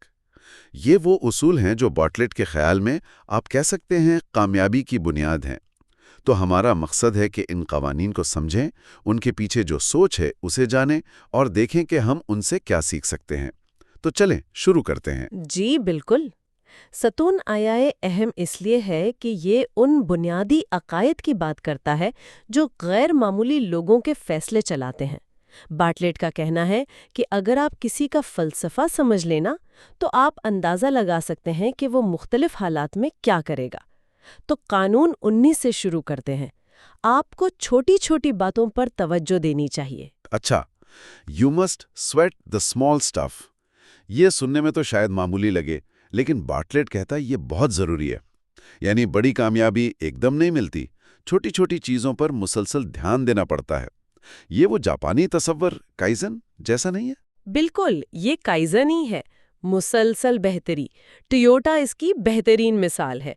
یہ وہ اصول ہیں جو بارٹلیٹ کے خیال میں آپ کہہ سکتے ہیں کامیابی کی بنیاد ہیں۔ تو ہمارا مقصد ہے کہ ان قوانین کو سمجھیں، ان کے پیچھے جو سوچ ہے اسے جانیں اور دیکھیں کہ ہم ان سے کیا سیکھ سکتے ہیں۔ تو چلیں شروع کرتے ہیں۔ جی بالکل۔ ستون آیائے اہم اس لیے ہے کہ یہ ان بنیادی عقائد کی بات کرتا ہے جو غیر معمولی لوگوں کے فیصلے چلاتے ہیں۔ بارٹلیٹ کا کہنا ہے کہ اگر آپ کسی کا فلسفہ سمجھ لینا تو آپ اندازہ لگا سکتے ہیں کہ وہ مختلف حالات میں کیا کرے گا۔ تو قانون 19 سے شروع کرتے ہیں۔ آپ کو چھوٹی چھوٹی باتوں پر توجہ دینی چاہیے۔ اچھا، you must sweat the small stuff. یہ سننے میں تو شاید معمولی لگے، لیکن بارٹلیٹ کہتا ہے یہ بہت ضروری ہے۔ یعنی بڑی کامیابی ایک دم نہیں ملتی، چھوٹی چھوٹی چیزوں پر مسلسل دھیان دینا پڑتا ہے۔ یہ وہ جاپانی تصور کائزن جیسا نہیں ہے؟ بالکل، یہ کائزن ہی ہے، مسلسل بہتری۔ ٹویوٹا اس کی بہترین مثال ہے۔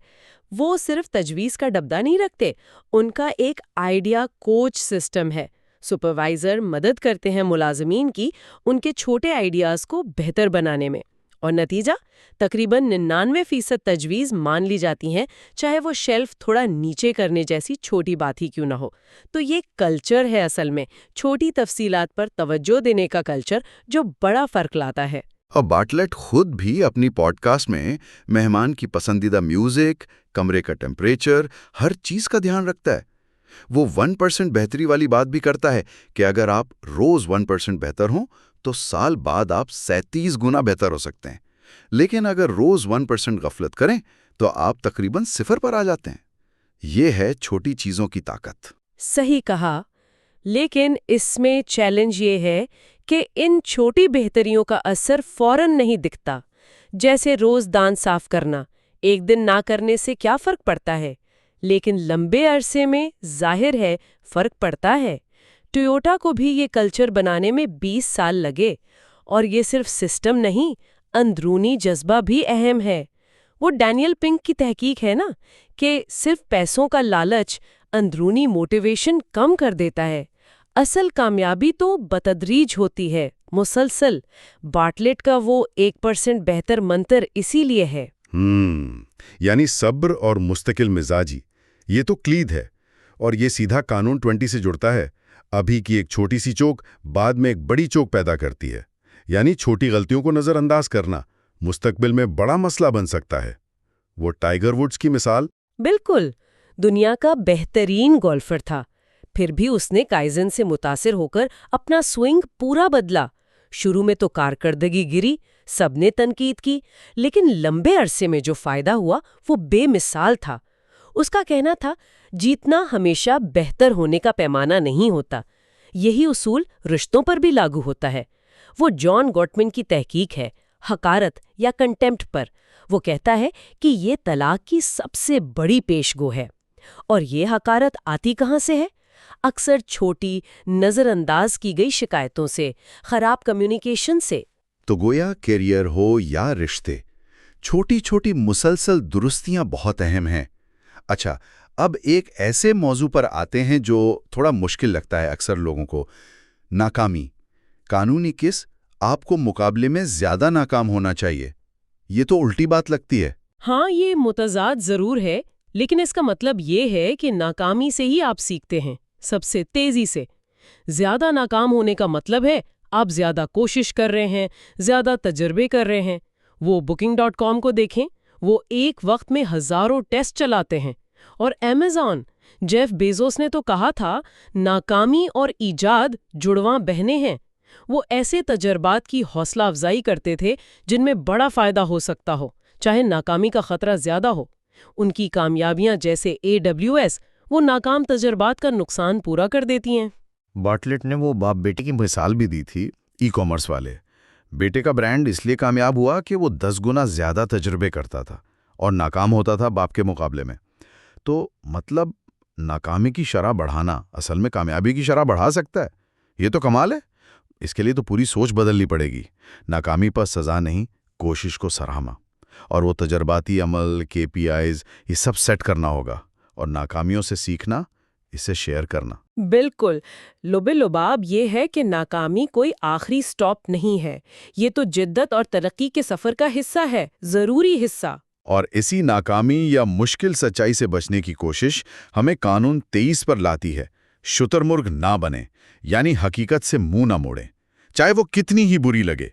وہ صرف تجویز کا ڈبہ نہیں رکھتے، ان کا ایک آئیڈیا کوچ سسٹم ہے۔ سپروائزر مدد کرتے ہیں ملازمین کی ان کے چھوٹے آئیڈیاز کو بہتر بنانے میں، اور نتیجہ تقریباً 99% تجویز مان لی جاتی ہیں، چاہے وہ شیلف تھوڑا نیچے کرنے جیسی چھوٹی بات ہی کیوں نہ ہو۔ تو یہ کلچر ہے اصل میں، چھوٹی تفصیلات پر توجہ دینے کا کلچر جو بڑا فرق لاتا ہے۔ اور بارٹلیٹ خود بھی اپنی پوڈ کاسٹ میں مہمان کی پسندیدہ میوزک، کمرے کا ٹیمپریچر، ہر چیز کا دھیان رکھتا ہے۔ وہ 1% بہتری والی بات بھی کرتا ہے کہ اگر آپ روز 1% بہتر ہوں تو سال بعد آپ 37 گنا بہتر ہو سکتے ہیں، لیکن اگر روز 1% غفلت کریں تو آپ تقریباً 0 پر آ جاتے ہیں۔ یہ ہے چھوٹی چیزوں کی طاقت۔ صحیح کہا، لیکن اس میں چیلنج یہ ہے کہ ان چھوٹی بہتریوں کا اثر فوراً نہیں دکھتا۔ جیسے روز دانت صاف کرنا، ایک دن نہ کرنے سے کیا فرق پڑتا ہے، لیکن لمبے عرصے میں ظاہر ہے فرق پڑتا ہے۔ ٹویوٹا کو بھی یہ کلچر بنانے میں 20 سال لگے، اور یہ صرف سسٹم نہیں، اندرونی جذبہ بھی اہم ہے۔ وہ ڈینیل پنک کی تحقیق ہے نا کہ صرف پیسوں کا لالچ اندرونی موٹیویشن کم کر دیتا ہے۔ اصل کامیابی تو بتدریج ہوتی ہے، مسلسل۔ بارٹلیٹ کا وہ 1% بہتر منتر اسی لیے ہے۔ یعنی صبر اور مستقل مزاجی، یہ تو کلید ہے، اور یہ سیدھا قانون 20 سے جڑتا ہے۔ ابھی کی ایک چھوٹی سی چوک بعد میں ایک بڑی چوک پیدا کرتی ہے، یعنی چھوٹی غلطیوں کو نظر انداز کرنا مستقبل میں بڑا مسئلہ بن سکتا ہے۔ وہ ٹائیگر ووڈز کی مثال۔ بالکل، دنیا کا بہترین گولفر تھا، پھر بھی اس نے کائزن سے متاثر ہو کر اپنا سوئنگ پورا بدلا۔ شروع میں تو کارکردگی گری، سب نے تنقید کی، لیکن لمبے عرصے میں جو فائدہ ہوا وہ بے مثال تھا۔ اس کا کہنا تھا، جیتنا ہمیشہ بہتر ہونے کا پیمانہ نہیں ہوتا۔ یہی اصول رشتوں پر بھی لاگو ہوتا ہے۔ وہ جان گوٹمن کی تحقیق ہے، حقارت یا کنٹیمپٹ پر۔ وہ کہتا ہے کہ یہ طلاق کی سب سے بڑی پیش گو ہے۔ اور یہ حقارت آتی کہاں سے ہے؟ اکثر چھوٹی، نظر انداز کی گئی شکایتوں سے، خراب کمیونیکیشن سے۔ تو گویا کیریئر ہو یا رشتے، چھوٹی چھوٹی مسلسل درستیاں بہت اہم ہیں۔ اچھا، اب ایک ایسے موضوع پر آتے ہیں جو تھوڑا مشکل لگتا ہے اکثر لوگوں کو، ناکامی۔ قانونی کس آپ کو مقابلے میں زیادہ ناکام ہونا چاہیے، یہ تو الٹی بات لگتی ہے۔ ہاں، یہ متضاد ضرور ہے، لیکن اس کا مطلب یہ ہے کہ ناکامی سے ہی آپ سیکھتے ہیں، سب سے تیزی سے۔ زیادہ ناکام ہونے کا مطلب ہے آپ زیادہ کوشش کر رہے ہیں، زیادہ تجربے کر رہے ہیں۔ وہ Booking.com کو دیکھیں، وہ ایک وقت میں ہزاروں ٹیسٹ چلاتے ہیں۔ اور Amazon، جیف بیزوس نے تو کہا تھا، ناکامی اور ایجاد جڑواں بہنیں ہیں۔ وہ ایسے تجربات کی حوصلہ افزائی کرتے تھے جن میں بڑا فائدہ ہو سکتا ہو، چاہے ناکامی کا خطرہ زیادہ ہو۔ ان کی کامیابیاں جیسے AWS، وہ ناکام تجربات کا نقصان پورا کر دیتی ہیں۔ بارٹلیٹ نے وہ باپ بیٹے کی مثال بھی دی تھی، ای کامرس والے۔ بیٹے کا برانڈ اس لیے کامیاب ہوا کہ وہ 10 گنا زیادہ تجربے کرتا تھا اور ناکام ہوتا تھا باپ کے مقابلے میں۔ تو مطلب ناکامی کی شرح بڑھانا اصل میں کامیابی کی شرح بڑھا سکتا ہے۔ یہ تو کمال ہے۔ اس کے لیے تو پوری سوچ بدلنی پڑے گی۔ ناکامی پر سزا نہیں، کوشش کو سراہنا، اور وہ تجرباتی عمل، KPIs، یہ سب سیٹ کرنا ہوگا، اور ناکامیوں سے سیکھنا، اسے شیئر کرنا۔ بالکل، لب لباب یہ ہے کہ ناکامی کوئی آخری سٹاپ نہیں ہے، یہ تو جدت اور ترقی کے سفر کا حصہ ہے، ضروری حصہ۔ اور اسی ناکامی یا مشکل سچائی سے بچنے کی کوشش ہمیں قانون 23 پر لاتی ہے، شتر مرغ نہ بنے، یعنی حقیقت سے منہ نہ موڑیں، چاہے وہ کتنی ہی بری لگے۔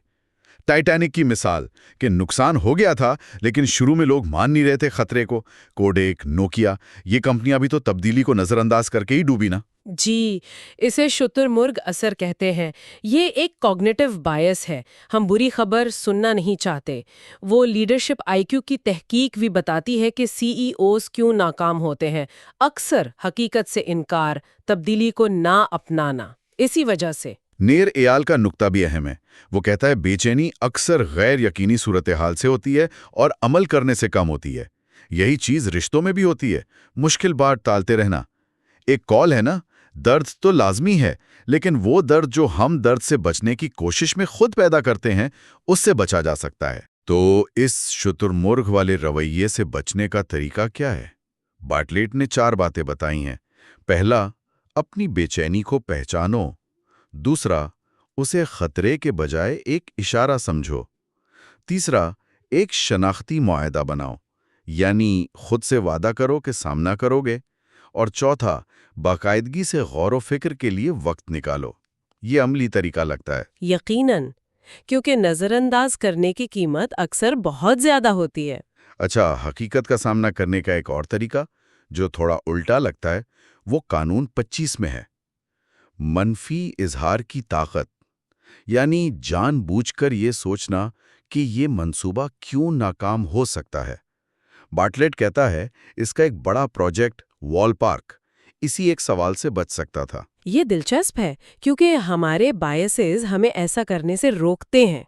ٹائٹینک کی مثال کہ نقصان ہو گیا تھا لیکن شروع میں لوگ مان نہیں رہے تھے خطرے کو۔ کوڈیک، نوکیا، یہ کمپنیاں بھی تو تبدیلی کو نظر انداز کر کے ہی ڈوبی نا۔ جی، اسے شتر مرغ اثر کہتے ہیں۔ یہ ایک کوگنیٹو بائس ہے، ہم بری خبر سننا نہیں چاہتے۔ وہ لیڈرشپ IQ کی تحقیق بھی بتاتی ہے کہ CEOs کیوں ناکام ہوتے ہیں، اکثر حقیقت سے انکار، تبدیلی کو نہ اپنانا، اسی وجہ سے۔ نیر ایال کا نقطہ بھی اہم ہے۔ وہ کہتا ہے بے چینی اکثر غیر یقینی صورتحال سے ہوتی ہے اور عمل کرنے سے کم ہوتی ہے۔ یہی چیز رشتوں میں بھی ہوتی ہے، مشکل بات ٹالتے رہنا۔ ایک کال ہے نا، درد تو لازمی ہے، لیکن وہ درد جو ہم درد سے بچنے کی کوشش میں خود پیدا کرتے ہیں، اس سے بچا جا سکتا ہے۔ تو اس شتر مرغ والے رویے سے بچنے کا طریقہ کیا ہے؟ بارٹلیٹ نے 4 باتیں بتائی ہیں۔ پہلا، اپنی بے چینی کو پہچانو. دوسرا، اسے خطرے کے بجائے ایک اشارہ سمجھو. تیسرا، ایک شناختی معاہدہ بناؤ، یعنی خود سے وعدہ کرو کہ سامنا کرو گے. اور چوتھا، باقاعدگی سے غور و فکر کے لیے وقت نکالو. یہ عملی طریقہ لگتا ہے. یقیناً، کیونکہ نظر انداز کرنے کی قیمت اکثر بہت زیادہ ہوتی ہے. اچھا، حقیقت کا سامنا کرنے کا ایک اور طریقہ جو تھوڑا الٹا لگتا ہے وہ قانون 25 میں ہے. منفی اظہار کی طاقت، یعنی جان بوجھ کر یہ سوچنا کہ یہ منصوبہ کیوں ناکام ہو سکتا ہے. بارٹلیٹ کہتا ہے اس کا ایک بڑا پروجیکٹ وال پارک اسی ایک سوال سے بچ سکتا تھا. یہ دلچسپ ہے کیونکہ ہمارے بائسز ہمیں ایسا کرنے سے روکتے ہیں.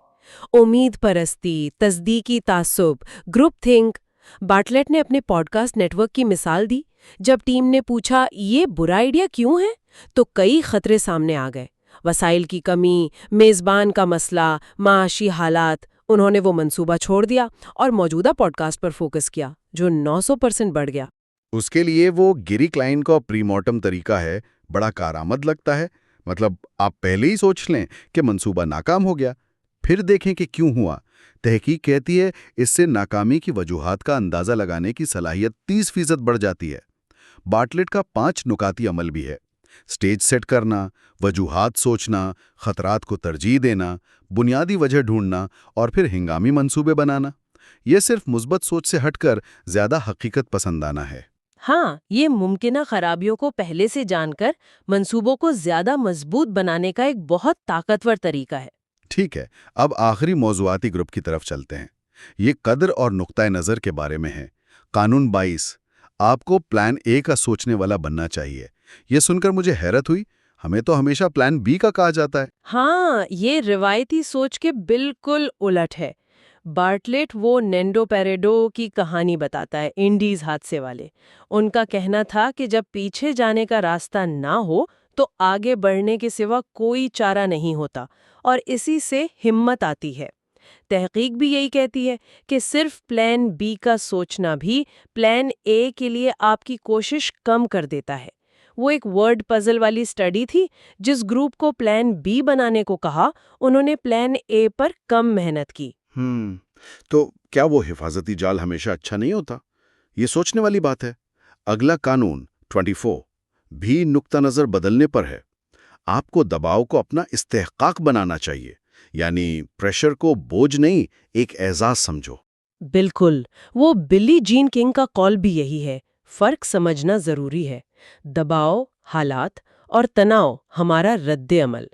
امید پرستی، تصدیقی تعصب، گروپ تھنک. بارٹلیٹ نے اپنے پوڈ کاسٹ نیٹ ورک کی مثال دی. جب ٹیم نے پوچھا یہ برا آئیڈیا کیوں ہے تو کئی خطرے سامنے آ گئے. وسائل کی کمی، میزبان کا مسئلہ، معاشی حالات. انہوں نے وہ منصوبہ چھوڑ دیا اور موجودہ پوڈ کاسٹ پر فوکس کیا جو 900% بڑھ گیا. اس کے لیے وہ گیری کلائن کا پری مارٹم طریقہ ہے. بڑا کارآمد لگتا ہے. مطلب آپ پہلے ہی سوچ لیں کہ منصوبہ ناکام ہو گیا، پھر دیکھیں کہ کیوں ہوا. تحقیق کہتی ہے اس سے ناکامی کی وجوہات کا اندازہ لگانے کی صلاحیت 30% بڑھ جاتی ہے. بارٹلیٹ کا 5 نکاتی عمل بھی ہے: سٹیج سیٹ کرنا، وجوہات سوچنا، خطرات کو ترجیح دینا، بنیادی وجہ ڈھونڈنا اور پھر ہنگامی منصوبے بنانا. یہ صرف مثبت سوچ سے ہٹ کر زیادہ حقیقت پسندانہ ہے. ہاں، یہ ممکنہ خرابیوں کو پہلے سے جان کر منصوبوں کو زیادہ مضبوط بنانے کا ایک بہت طاقتور طریقہ ہے. ٹھیک ہے، اب آخری موضوعاتی گروپ کی طرف چلتے ہیں. یہ قدر اور نقطۂ نظر کے بارے میں ہے. قانون 22، آپ کو پلان اے کا سوچنے والا بننا چاہیے. یہ سن کر مجھے حیرت ہوئی. ہمیں تو ہمیشہ پلان بی کا کہا جاتا ہے. ہاں، یہ روایتی سوچ کے بالکل الٹ ہے. بارٹلیٹ وہ نینڈو پیریڈو کی کہانی بتاتا ہے، انڈیز حادثے والے. ان کا کہنا تھا کہ جب پیچھے جانے کا راستہ نہ ہو تو آگے بڑھنے کے سوا کوئی چارہ نہیں ہوتا، اور اسی سے ہمت آتی ہے. تحقیق بھی یہی کہتی ہے کہ صرف پلان بی کا سوچنا بھی پلان اے کے لیے آپ کی کوشش کم کر دیتا ہے. وہ ایک ورڈ پزل والی سٹڈی تھی. جس گروپ کو پلان بی بنانے کو کہا، انہوں نے پلان اے پر کم محنت کی. تو کیا وہ حفاظتی جال ہمیشہ اچھا نہیں ہوتا؟ یہ سوچنے والی بات ہے. اگلا قانون 24 بھی نقطہ نظر بدلنے پر ہے. آپ کو دباؤ کو اپنا استحقاق بنانا چاہیے، یعنی پریشر کو بوجھ نہیں، ایک اعزاز سمجھو. بالکل، وہ بلی جین کنگ کا قول بھی یہی ہے. فرق سمجھنا ضروری ہے. دباؤ، حالات اور تناؤ ہمارا رد عمل.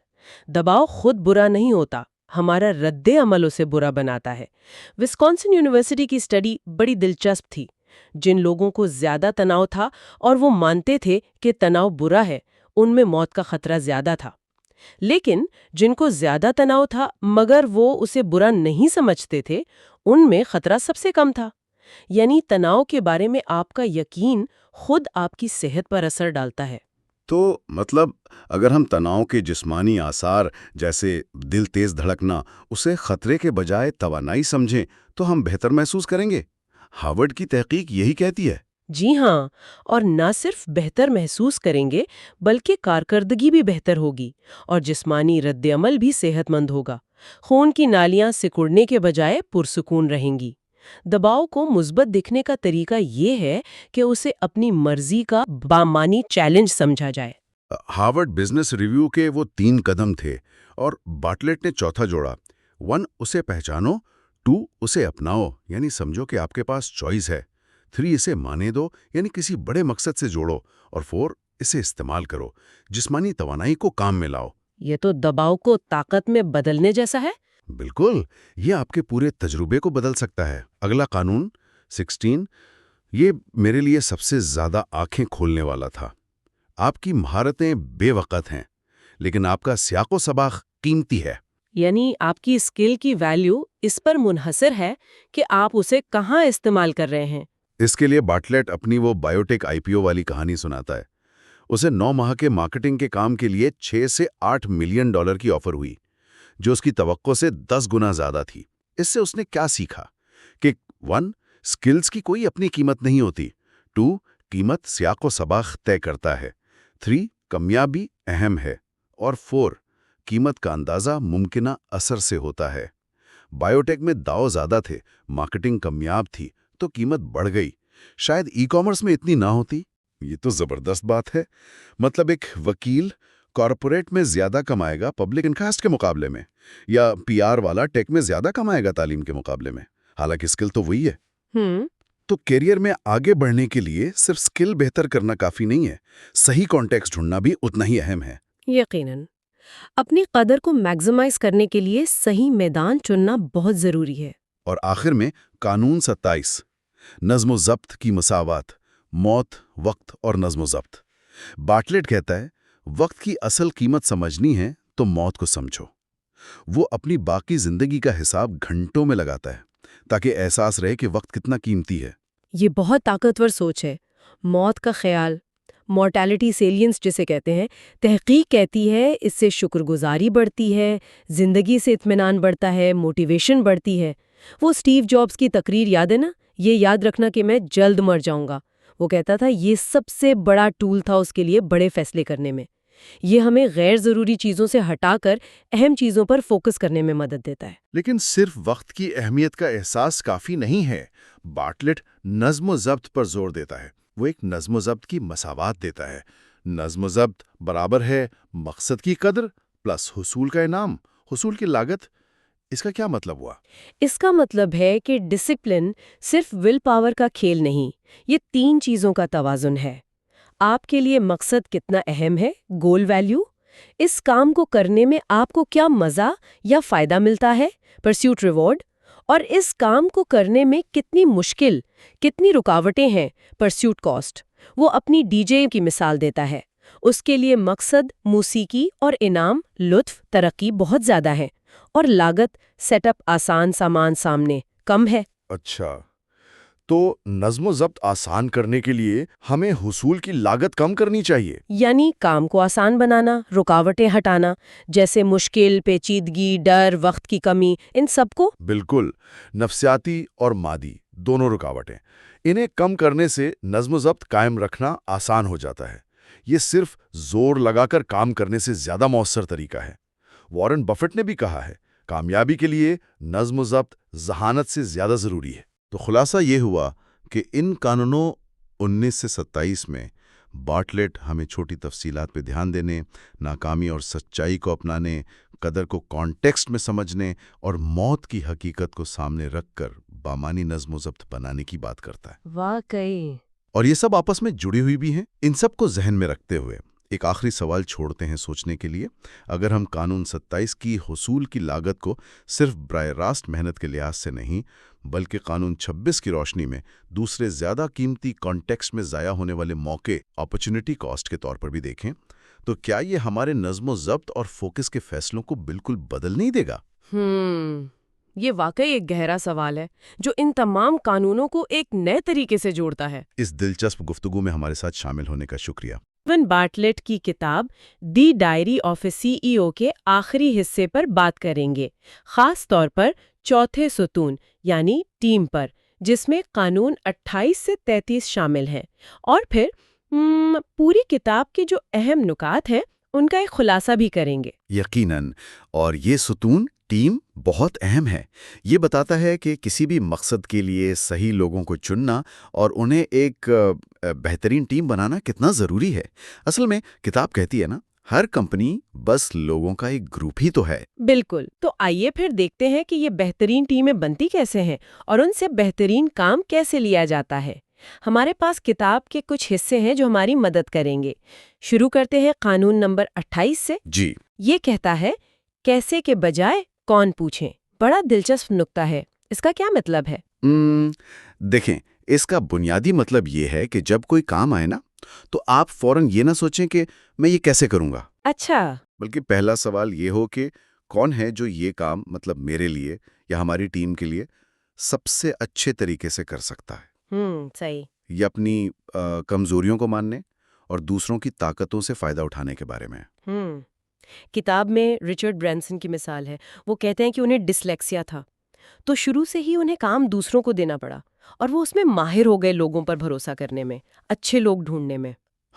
دباؤ خود برا نہیں ہوتا، ہمارا رد عمل اسے برا بناتا ہے. وسکونسن یونیورسٹی کی سٹڈی بڑی دلچسپ تھی. جن لوگوں کو زیادہ تناؤ تھا اور وہ مانتے تھے کہ تناؤ برا ہے، ان میں موت کا خطرہ زیادہ تھا. لیکن جن کو زیادہ تناؤ تھا مگر وہ اسے برا نہیں سمجھتے تھے، ان میں خطرہ سب سے کم تھا. یعنی تناؤ کے بارے میں آپ کا یقین خود آپ کی صحت پر اثر ڈالتا ہے. تو مطلب اگر ہم تناؤ کے جسمانی آثار جیسے دل تیز دھڑکنا اسے خطرے کے بجائے توانائی سمجھیں تو ہم بہتر محسوس کریں گے. ہارورڈ کی تحقیق یہی کہتی ہے. جی ہاں، اور نہ صرف بہتر محسوس کریں گے بلکہ کارکردگی بھی بہتر ہوگی اور جسمانی رد عمل بھی صحت مند ہوگا. خون کی نالیاں سکڑنے کے بجائے پرسکون رہیں گی. دباؤ کو مثبت دکھنے کا طریقہ یہ ہے کہ اسے اپنی مرضی کا بامانی چیلنج سمجھا جائے. ہارورڈ بزنس ریویو کے وہ 3 قدم تھے اور بارٹلیٹ نے چوتھا جوڑا. 1 اسے پہچانو، 2 اسے اپناؤ یعنی سمجھو کہ آپ کے پاس چوائس ہے، 3 اسے مانے دو یعنی کسی بڑے مقصد سے جوڑو، اور 4 اسے استعمال کرو، جسمانی توانائی کو کام میں لاؤ. یہ تو دباؤ کو طاقت میں بدلنے جیسا ہے. بالکل، یہ آپ کے پورے تجربے کو بدل سکتا ہے. اگلا قانون 16، یہ میرے لیے سب سے زیادہ آنکھیں کھولنے والا تھا. آپ کی مہارتیں بے وقت ہیں لیکن آپ کا سیاق و سباق قیمتی ہے. یعنی آپ کی اسکل کی ویلیو اس پر منحصر ہے کہ آپ اسے کہاں استعمال کر رہے ہیں. اس کے لیے بارٹلیٹ اپنی وہ بایوٹیک IPO والی کہانی سناتا ہے. اسے 9 ماہ کے مارکیٹنگ کے کام کے لیے 6 سے 8 ملین ڈالر کی آفر ہوئی، جو اس کی توقع سے 10 گنا زیادہ تھی. اس سے اس نے کیا سیکھا کہ 1 سکلز کی کوئی اپنی قیمت نہیں ہوتی، 2 قیمت سیاق و سباق طے کرتا ہے، 3 کامیابی اہم ہے، اور 4 قیمت کا اندازہ ممکنہ اثر سے ہوتا ہے۔ بایوٹیک میں داؤ زیادہ تھے، مارکیٹنگ کامیاب تھی تو قیمت بڑھ گئی، شاید ای کامرس میں اتنی نہ ہوتی۔ یہ تو زبردست بات ہے، مطلب ایک وکیل کارپوریٹ میں زیادہ کمائے گا پبلک انٹرسٹ کے مقابلے میں، یا پی آر والا ٹیک میں زیادہ کمائے گا تعلیم کے مقابلے میں، حالانکہ اسکل تو وہی ہے۔ تو کیریئر میں آگے بڑھنے کے لیے صرف اسکل بہتر کرنا کافی نہیں ہے، صحیح کانٹیکسٹ ڈھونڈنا بھی اتنا ہی اہم ہے۔ یقیناً اپنی قدر کو میگزمائز کرنے کے لیے صحیح میدان چننا بہت ضروری ہے۔ اور آخر میں قانون 27، نظم و ضبط کی مساوات، موت، وقت اور نظم و ضبط۔ باٹلیٹ کہتا ہے، وقت کی اصل قیمت سمجھنی ہے تو موت کو سمجھو۔ وہ اپنی باقی زندگی کا حساب گھنٹوں میں لگاتا ہے تاکہ احساس رہے کہ وقت کتنا قیمتی ہے۔ یہ بہت طاقتور سوچ ہے۔ موت کا خیال، مورٹیلٹی سیلینس جسے کہتے ہیں، تحقیق کہتی ہے اس سے شکر گزاری بڑھتی ہے، زندگی سے اطمینان بڑھتا ہے، موٹیویشن بڑھتی ہے۔ وہ اسٹیو جابز کی تقریر یاد ہے نا، یہ یاد رکھنا کہ میں جلد مر جاؤں گا۔ وہ کہتا تھا یہ سب سے بڑا ٹول تھا اس کے لیے بڑے فیصلے کرنے میں۔ یہ ہمیں غیر ضروری چیزوں سے ہٹا کر اہم چیزوں پر فوکس کرنے میں مدد دیتا ہے۔ لیکن صرف وقت کی اہمیت کا احساس کافی نہیں ہے، باٹلیٹ نظم و ضبط پر زور دیتا ہے۔ وہ ایک نظم و ضبط کی مساوات دیتا ہے۔ نظم و ضبط برابر ہے مقصد کی قدر پلس حصول کا انعام، حصول کی لاگت۔ اس کا کیا مطلب ہوا؟ اس کا مطلب ہے کہ ڈسپلن صرف ول پاور کا کھیل نہیں، یہ 3 چیزوں کا توازن ہے۔ آپ کے لیے مقصد کتنا اہم ہے، گول ویلیو، اس کام کو کرنے میں آپ کو کیا مزہ یا فائدہ ملتا ہے، پرسیوٹ ریوارڈ، اور اس کام کو کرنے میں کتنی مشکل، کتنی رکاوٹیں ہیں، پرسیوٹ کاسٹ۔ وہ اپنی ڈی جے کی مثال دیتا ہے، اس کے لیے مقصد موسیقی اور انعام لطف ترقی بہت زیادہ ہے، اور لاگت سیٹ اپ آسان سامان سامنے کم ہے۔ اچھا، تو نظم و ضبط آسان کرنے کے لیے ہمیں حصول کی لاگت کم کرنی چاہیے۔ یعنی کام کو آسان بنانا، رکاوٹیں ہٹانا، جیسے مشکل، پیچیدگی، ڈر، وقت کی کمی، ان سب کو۔ بالکل، نفسیاتی اور مادی دونوں رکاوٹیں، انہیں کم کرنے سے نظم و ضبط قائم رکھنا آسان ہو جاتا ہے۔ یہ صرف زور لگا کر کام کرنے سے زیادہ مؤثر طریقہ ہے۔ وارن بفٹ نے بھی کہا ہے، کامیابی کے لیے نظم و ضبط ذہانت سے زیادہ ضروری ہے۔ تو خلاصہ یہ ہوا کہ ان قانونوں 19 سے 27 میں باٹلیٹ ہمیں چھوٹی تفصیلات پہ دھیان دینے، ناکامی اور سچائی کو اپنانے، قدر کو کانٹیکسٹ میں سمجھنے اور موت کی حقیقت کو سامنے رکھ کر بامانی نظم و ضبط بنانے کی بات کرتا ہے۔ واقعی اور یہ سب آپس میں جڑی ہوئی بھی ہیں۔ ان سب کو ذہن میں رکھتے ہوئے ایک آخری سوال چھوڑتے ہیں سوچنے کے لیے۔ اگر ہم قانون 27 کی حصول کی لاگت کو صرف براہ راست محنت کے لحاظ سے نہیں، بلکہ قانون 26 کی روشنی میں دوسرے زیادہ قیمتی کانٹیکسٹ میں ضائع ہونے والے موقع اپرچونٹی کاسٹ کے طور پر بھی دیکھیں، تو کیا یہ ہمارے نظم و ضبط اور فوکس کے فیصلوں کو بالکل بدل نہیں دے گا؟ یہ واقعی ایک گہرا سوال ہے جو ان تمام قانونوں کو ایک نئے طریقے سے جوڑتا ہے۔ اس دلچسپ گفتگو میں ہمارے ساتھ شامل ہونے کا شکریہ۔ اسٹیون بارٹلیٹ کی کتاب دی diary of a C E او کے آخری حصے پر بات کریں گے، خاص طور پر چوتھے ستون یعنی ٹیم پر، جس میں قانون 28 سے 33 شامل ہیں، اور پھر پوری کتاب کے جو اہم نکات ہیں ان کا ایک خلاصہ بھی کریں گے۔ یقیناً، اور یہ ستون ٹیم بہت اہم ہے۔ یہ بتاتا ہے کہ کسی بھی مقصد کے لیے صحیح لوگوں کو چننا اور انہیں ایک بہترین ٹیم بنانا کتنا ضروری ہے۔ اصل میں کتاب کہتی ہے نا، ہر کمپنی بس لوگوں کا ایک گروپ ہی تو ہے۔ بالکل، تو آئیے پھر دیکھتے ہیں کہ یہ بہترین ٹیمیں بنتی کیسے ہیں اور ان سے بہترین کام کیسے لیا جاتا ہے۔ ہمارے پاس کتاب کے کچھ حصے ہیں جو ہماری مدد کریں گے۔ شروع کرتے ہیں قانون نمبر 28 سے۔ جی، یہ کہتا ہے کیسے کے بجائے کون پوچھیں۔ بڑا دلچسپ نکتہ ہے، اس کا کیا مطلب ہے؟ دیکھیں، اس کا بنیادی مطلب یہ ہے کہ جب کوئی کام آئے نا، تو آپ فوراً یہ نہ سوچیں کہ میں یہ کیسے کروں گا، اچھا، بلکہ پہلا سوال یہ ہو کہ کون ہے جو یہ کام مطلب میرے لیے یا ہماری ٹیم کے لیے سب سے اچھے طریقے سے کر سکتا ہے۔ صحیح۔ یہ اپنی کمزوریوں کو ماننے اور دوسروں کی طاقتوں سے فائدہ اٹھانے کے بارے میں۔ کتاب میں رچرڈ برینسن کی مثال ہے۔ وہ کہتے ہیں کہ انہیں ڈسلیکسیا تھا، تو شروع سے ہی انہیں کام دوسروں کو دینا پڑا، اور وہ اس میں ماہر ہو گئے، لوگوں پر بھروسہ کرنے میں، اچھے لوگ ڈھونڈنے میں۔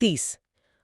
30,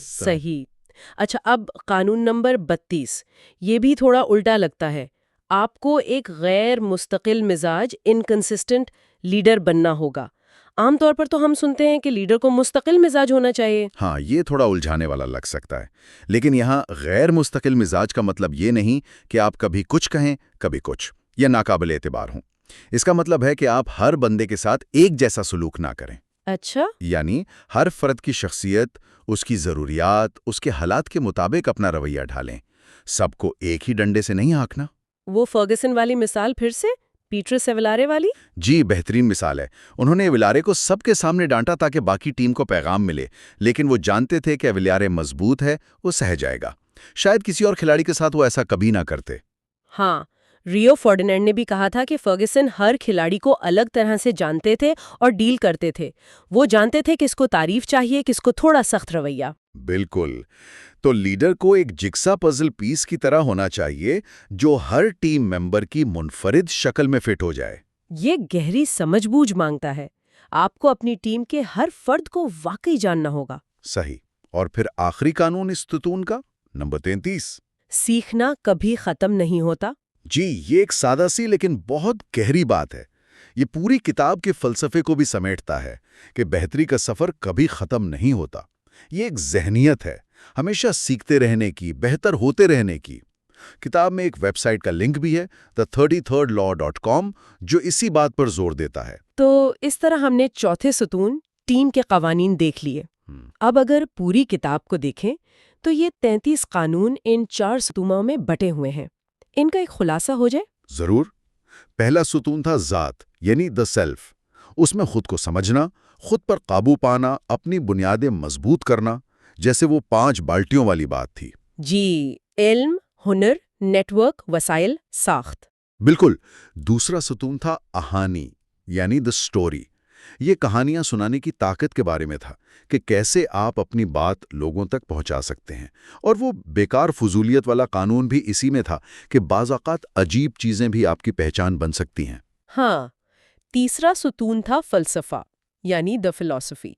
صحیح. اچھا، اب قانون نمبر 32 یہ بھی تھوڑا الٹا لگتا ہے. آپ کو ایک غیر مستقل مزاج انکنسسٹنٹ لیڈر بننا ہوگا. عام طور پر تو ہم سنتے ہیں کہ لیڈر کو مستقل مزاج ہونا چاہیے. ہاں، یہ تھوڑا الجھانے والا لگ سکتا ہے، لیکن یہاں غیر مستقل مزاج کا مطلب یہ نہیں کہ آپ کبھی کچھ کہیں کبھی کچھ یا ناقابل اعتبار ہوں. اس کا مطلب ہے کہ آپ ہر بندے کے ساتھ ایک جیسا سلوک نہ کریں. اچھا. یعنی ہر فرد کی شخصیت، اس کی ضروریات، اس کے حالات کے مطابق اپنا رویہ ڈھالیں. سب کو ایک ہی ڈنڈے سے نہیں ہانکنا. وہ فرگسن والی مثال پھر سے، پیٹر سیولارے والی؟ جی، بہترین مثال ہے. انہوں نے ویلارے کو سب کے سامنے ڈانٹا تاکہ باقی ٹیم کو پیغام ملے، لیکن وہ جانتے تھے کہ ویلارے مضبوط ہے، وہ سہ جائے گا. شاید کسی اور کھلاڑی کے ساتھ وہ ایسا کبھی نہ کرتے. ہاں، ریو فرڈینینڈ نے بھی کہا تھا کہ فرگسن ہر کھلاڑی کو الگ طرح سے جانتے تھے اور ڈیل کرتے تھے. وہ جانتے تھے کس کو تعریف چاہیے، کس کو تھوڑا سخت رویہ. بالکل. تو لیڈر کو ایک جگسا پزل پیس کی طرح ہونا چاہیے جو ہر ٹیم ممبر کی منفرد شکل میں فٹ ہو جائے. یہ گہری سمجھ بوجھ مانگتا ہے. آپ کو اپنی ٹیم کے ہر فرد کو واقعی جاننا ہوگا. صحیح. اور پھر آخری قانون اس ستون کا، نمبر 33. سیکھنا کبھی ختم نہیں ہوتا. جی، یہ ایک سادہ سی لیکن بہت گہری بات ہے. یہ پوری کتاب کے فلسفے کو بھی سمیٹتا ہے کہ بہتری کا سفر کبھی ختم نہیں ہوتا. یہ ایک ذہنیت ہے، ہمیشہ سیکھتے رہنے کی، بہتر ہوتے رہنے کی. کتاب میں ایک ویب سائٹ کا لنک بھی ہے، the33rdlaw.com، جو اسی بات پر زور دیتا ہے. تو اس طرح ہم نے چوتھے ستون ٹیم کے قوانین دیکھ لیے. اب اگر پوری کتاب کو دیکھیں تو یہ 33 قانون ان 4 ستونوں میں بٹے ہوئے ہیں. ان کا ایک خلاصہ ہو جائے. ضرور. پہلا ستون تھا ذات، یعنی the self. اس میں خود کو سمجھنا، خود پر قابو پانا، اپنی بنیادیں مضبوط کرنا، جیسے وہ 5 بالٹیوں والی بات تھی. جی، علم، ہنر، نیٹ ورک، وسائل، ساخت. بالکل. دوسرا ستون تھا اہانی، یعنی the story. یہ کہانیاں سنانے کی طاقت کے بارے میں تھا کہ کیسے آپ اپنی بات لوگوں تک پہنچا سکتے ہیں. اور وہ بیکار فضولیت والا قانون بھی اسی میں تھا کہ بعض اوقات عجیب چیزیں بھی آپ کی پہچان بن سکتی ہیں. ہاں. تیسرا ستون تھا فلسفہ، یعنی the philosophy.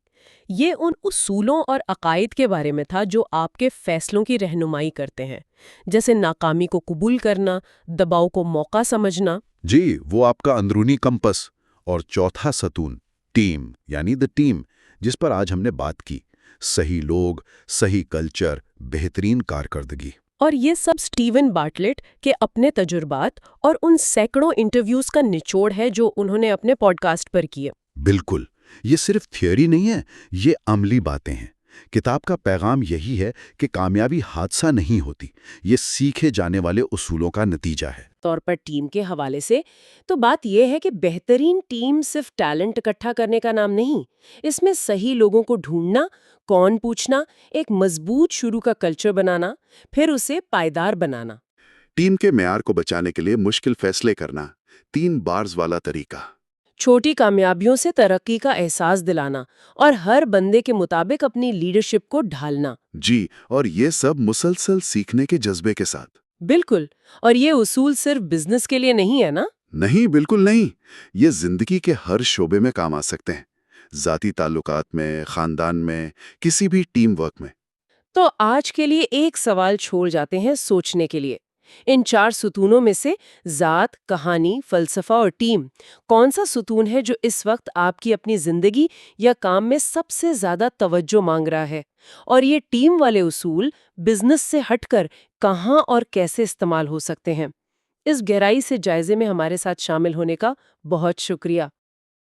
یہ ان اصولوں اور عقائد کے بارے میں تھا جو آپ کے فیصلوں کی رہنمائی کرتے ہیں، جیسے ناکامی کو قبول کرنا، دباؤ کو موقع سمجھنا. جی، وہ آپ کا اندرونی کمپس. اور چوتھا ستون ٹیم، یعنی the team، جس پر آج ہم نے بات کی. صحیح لوگ، صحیح کلچر، بہترین کارکردگی. اور یہ سب سٹیون بارٹلیٹ کے اپنے تجربات اور ان سینکڑوں انٹرویوز کا نچوڑ ہے جو انہوں نے اپنے پوڈ کاسٹ پر کیے. بالکل. یہ صرف تھیوری نہیں ہے، یہ عملی باتیں ہیں. کتاب کا پیغام یہی ہے کہ کامیابی حادثہ نہیں ہوتی، یہ سیکھے جانے والے اصولوں کا نتیجہ ہے. طور پر ٹیم کے حوالے سے تو بات یہ ہے کہ بہترین ٹیم صرف ٹیلنٹ اکٹھا کرنے کا نام نہیں. اس میں صحیح لوگوں کو ڈھونڈنا، کون پوچھنا، ایک مضبوط شروع کا کلچر بنانا، پھر اسے پائیدار بنانا. ٹیم کے معیار کو بچانے کے لیے مشکل فیصلے کرنا، 3 بارز والا طریقہ. چھوٹی کامیابیوں سے ترقی کا احساس دلانا اور ہر بندے کے مطابق اپنی لیڈرشپ کو ڈھالنا. جی، اور یہ سب مسلسل سیکھنے کے جذبے کے ساتھ. بالکل. اور یہ اصول صرف بزنس کے لیے نہیں ہے نا؟ نہیں، بالکل نہیں. یہ زندگی کے ہر شعبے میں کام آ سکتے ہیں، ذاتی تعلقات میں، خاندان میں، کسی بھی ٹیم ورک میں. تو آج کے لیے ایک سوال چھوڑ جاتے ہیں سوچنے کے لیے. ان 4 ستونوں میں سے ذات، کہانی، فلسفہ اور ٹیم، کون سا ستون ہے جو اس وقت آپ کی اپنی زندگی یا کام میں سب سے زیادہ توجہ مانگ رہا ہے؟ اور یہ ٹیم والے اصول بزنس سے ہٹ کر کہاں اور کیسے استعمال ہو سکتے ہیں؟ اس گہرائی سے جائزے میں ہمارے ساتھ شامل ہونے کا بہت شکریہ.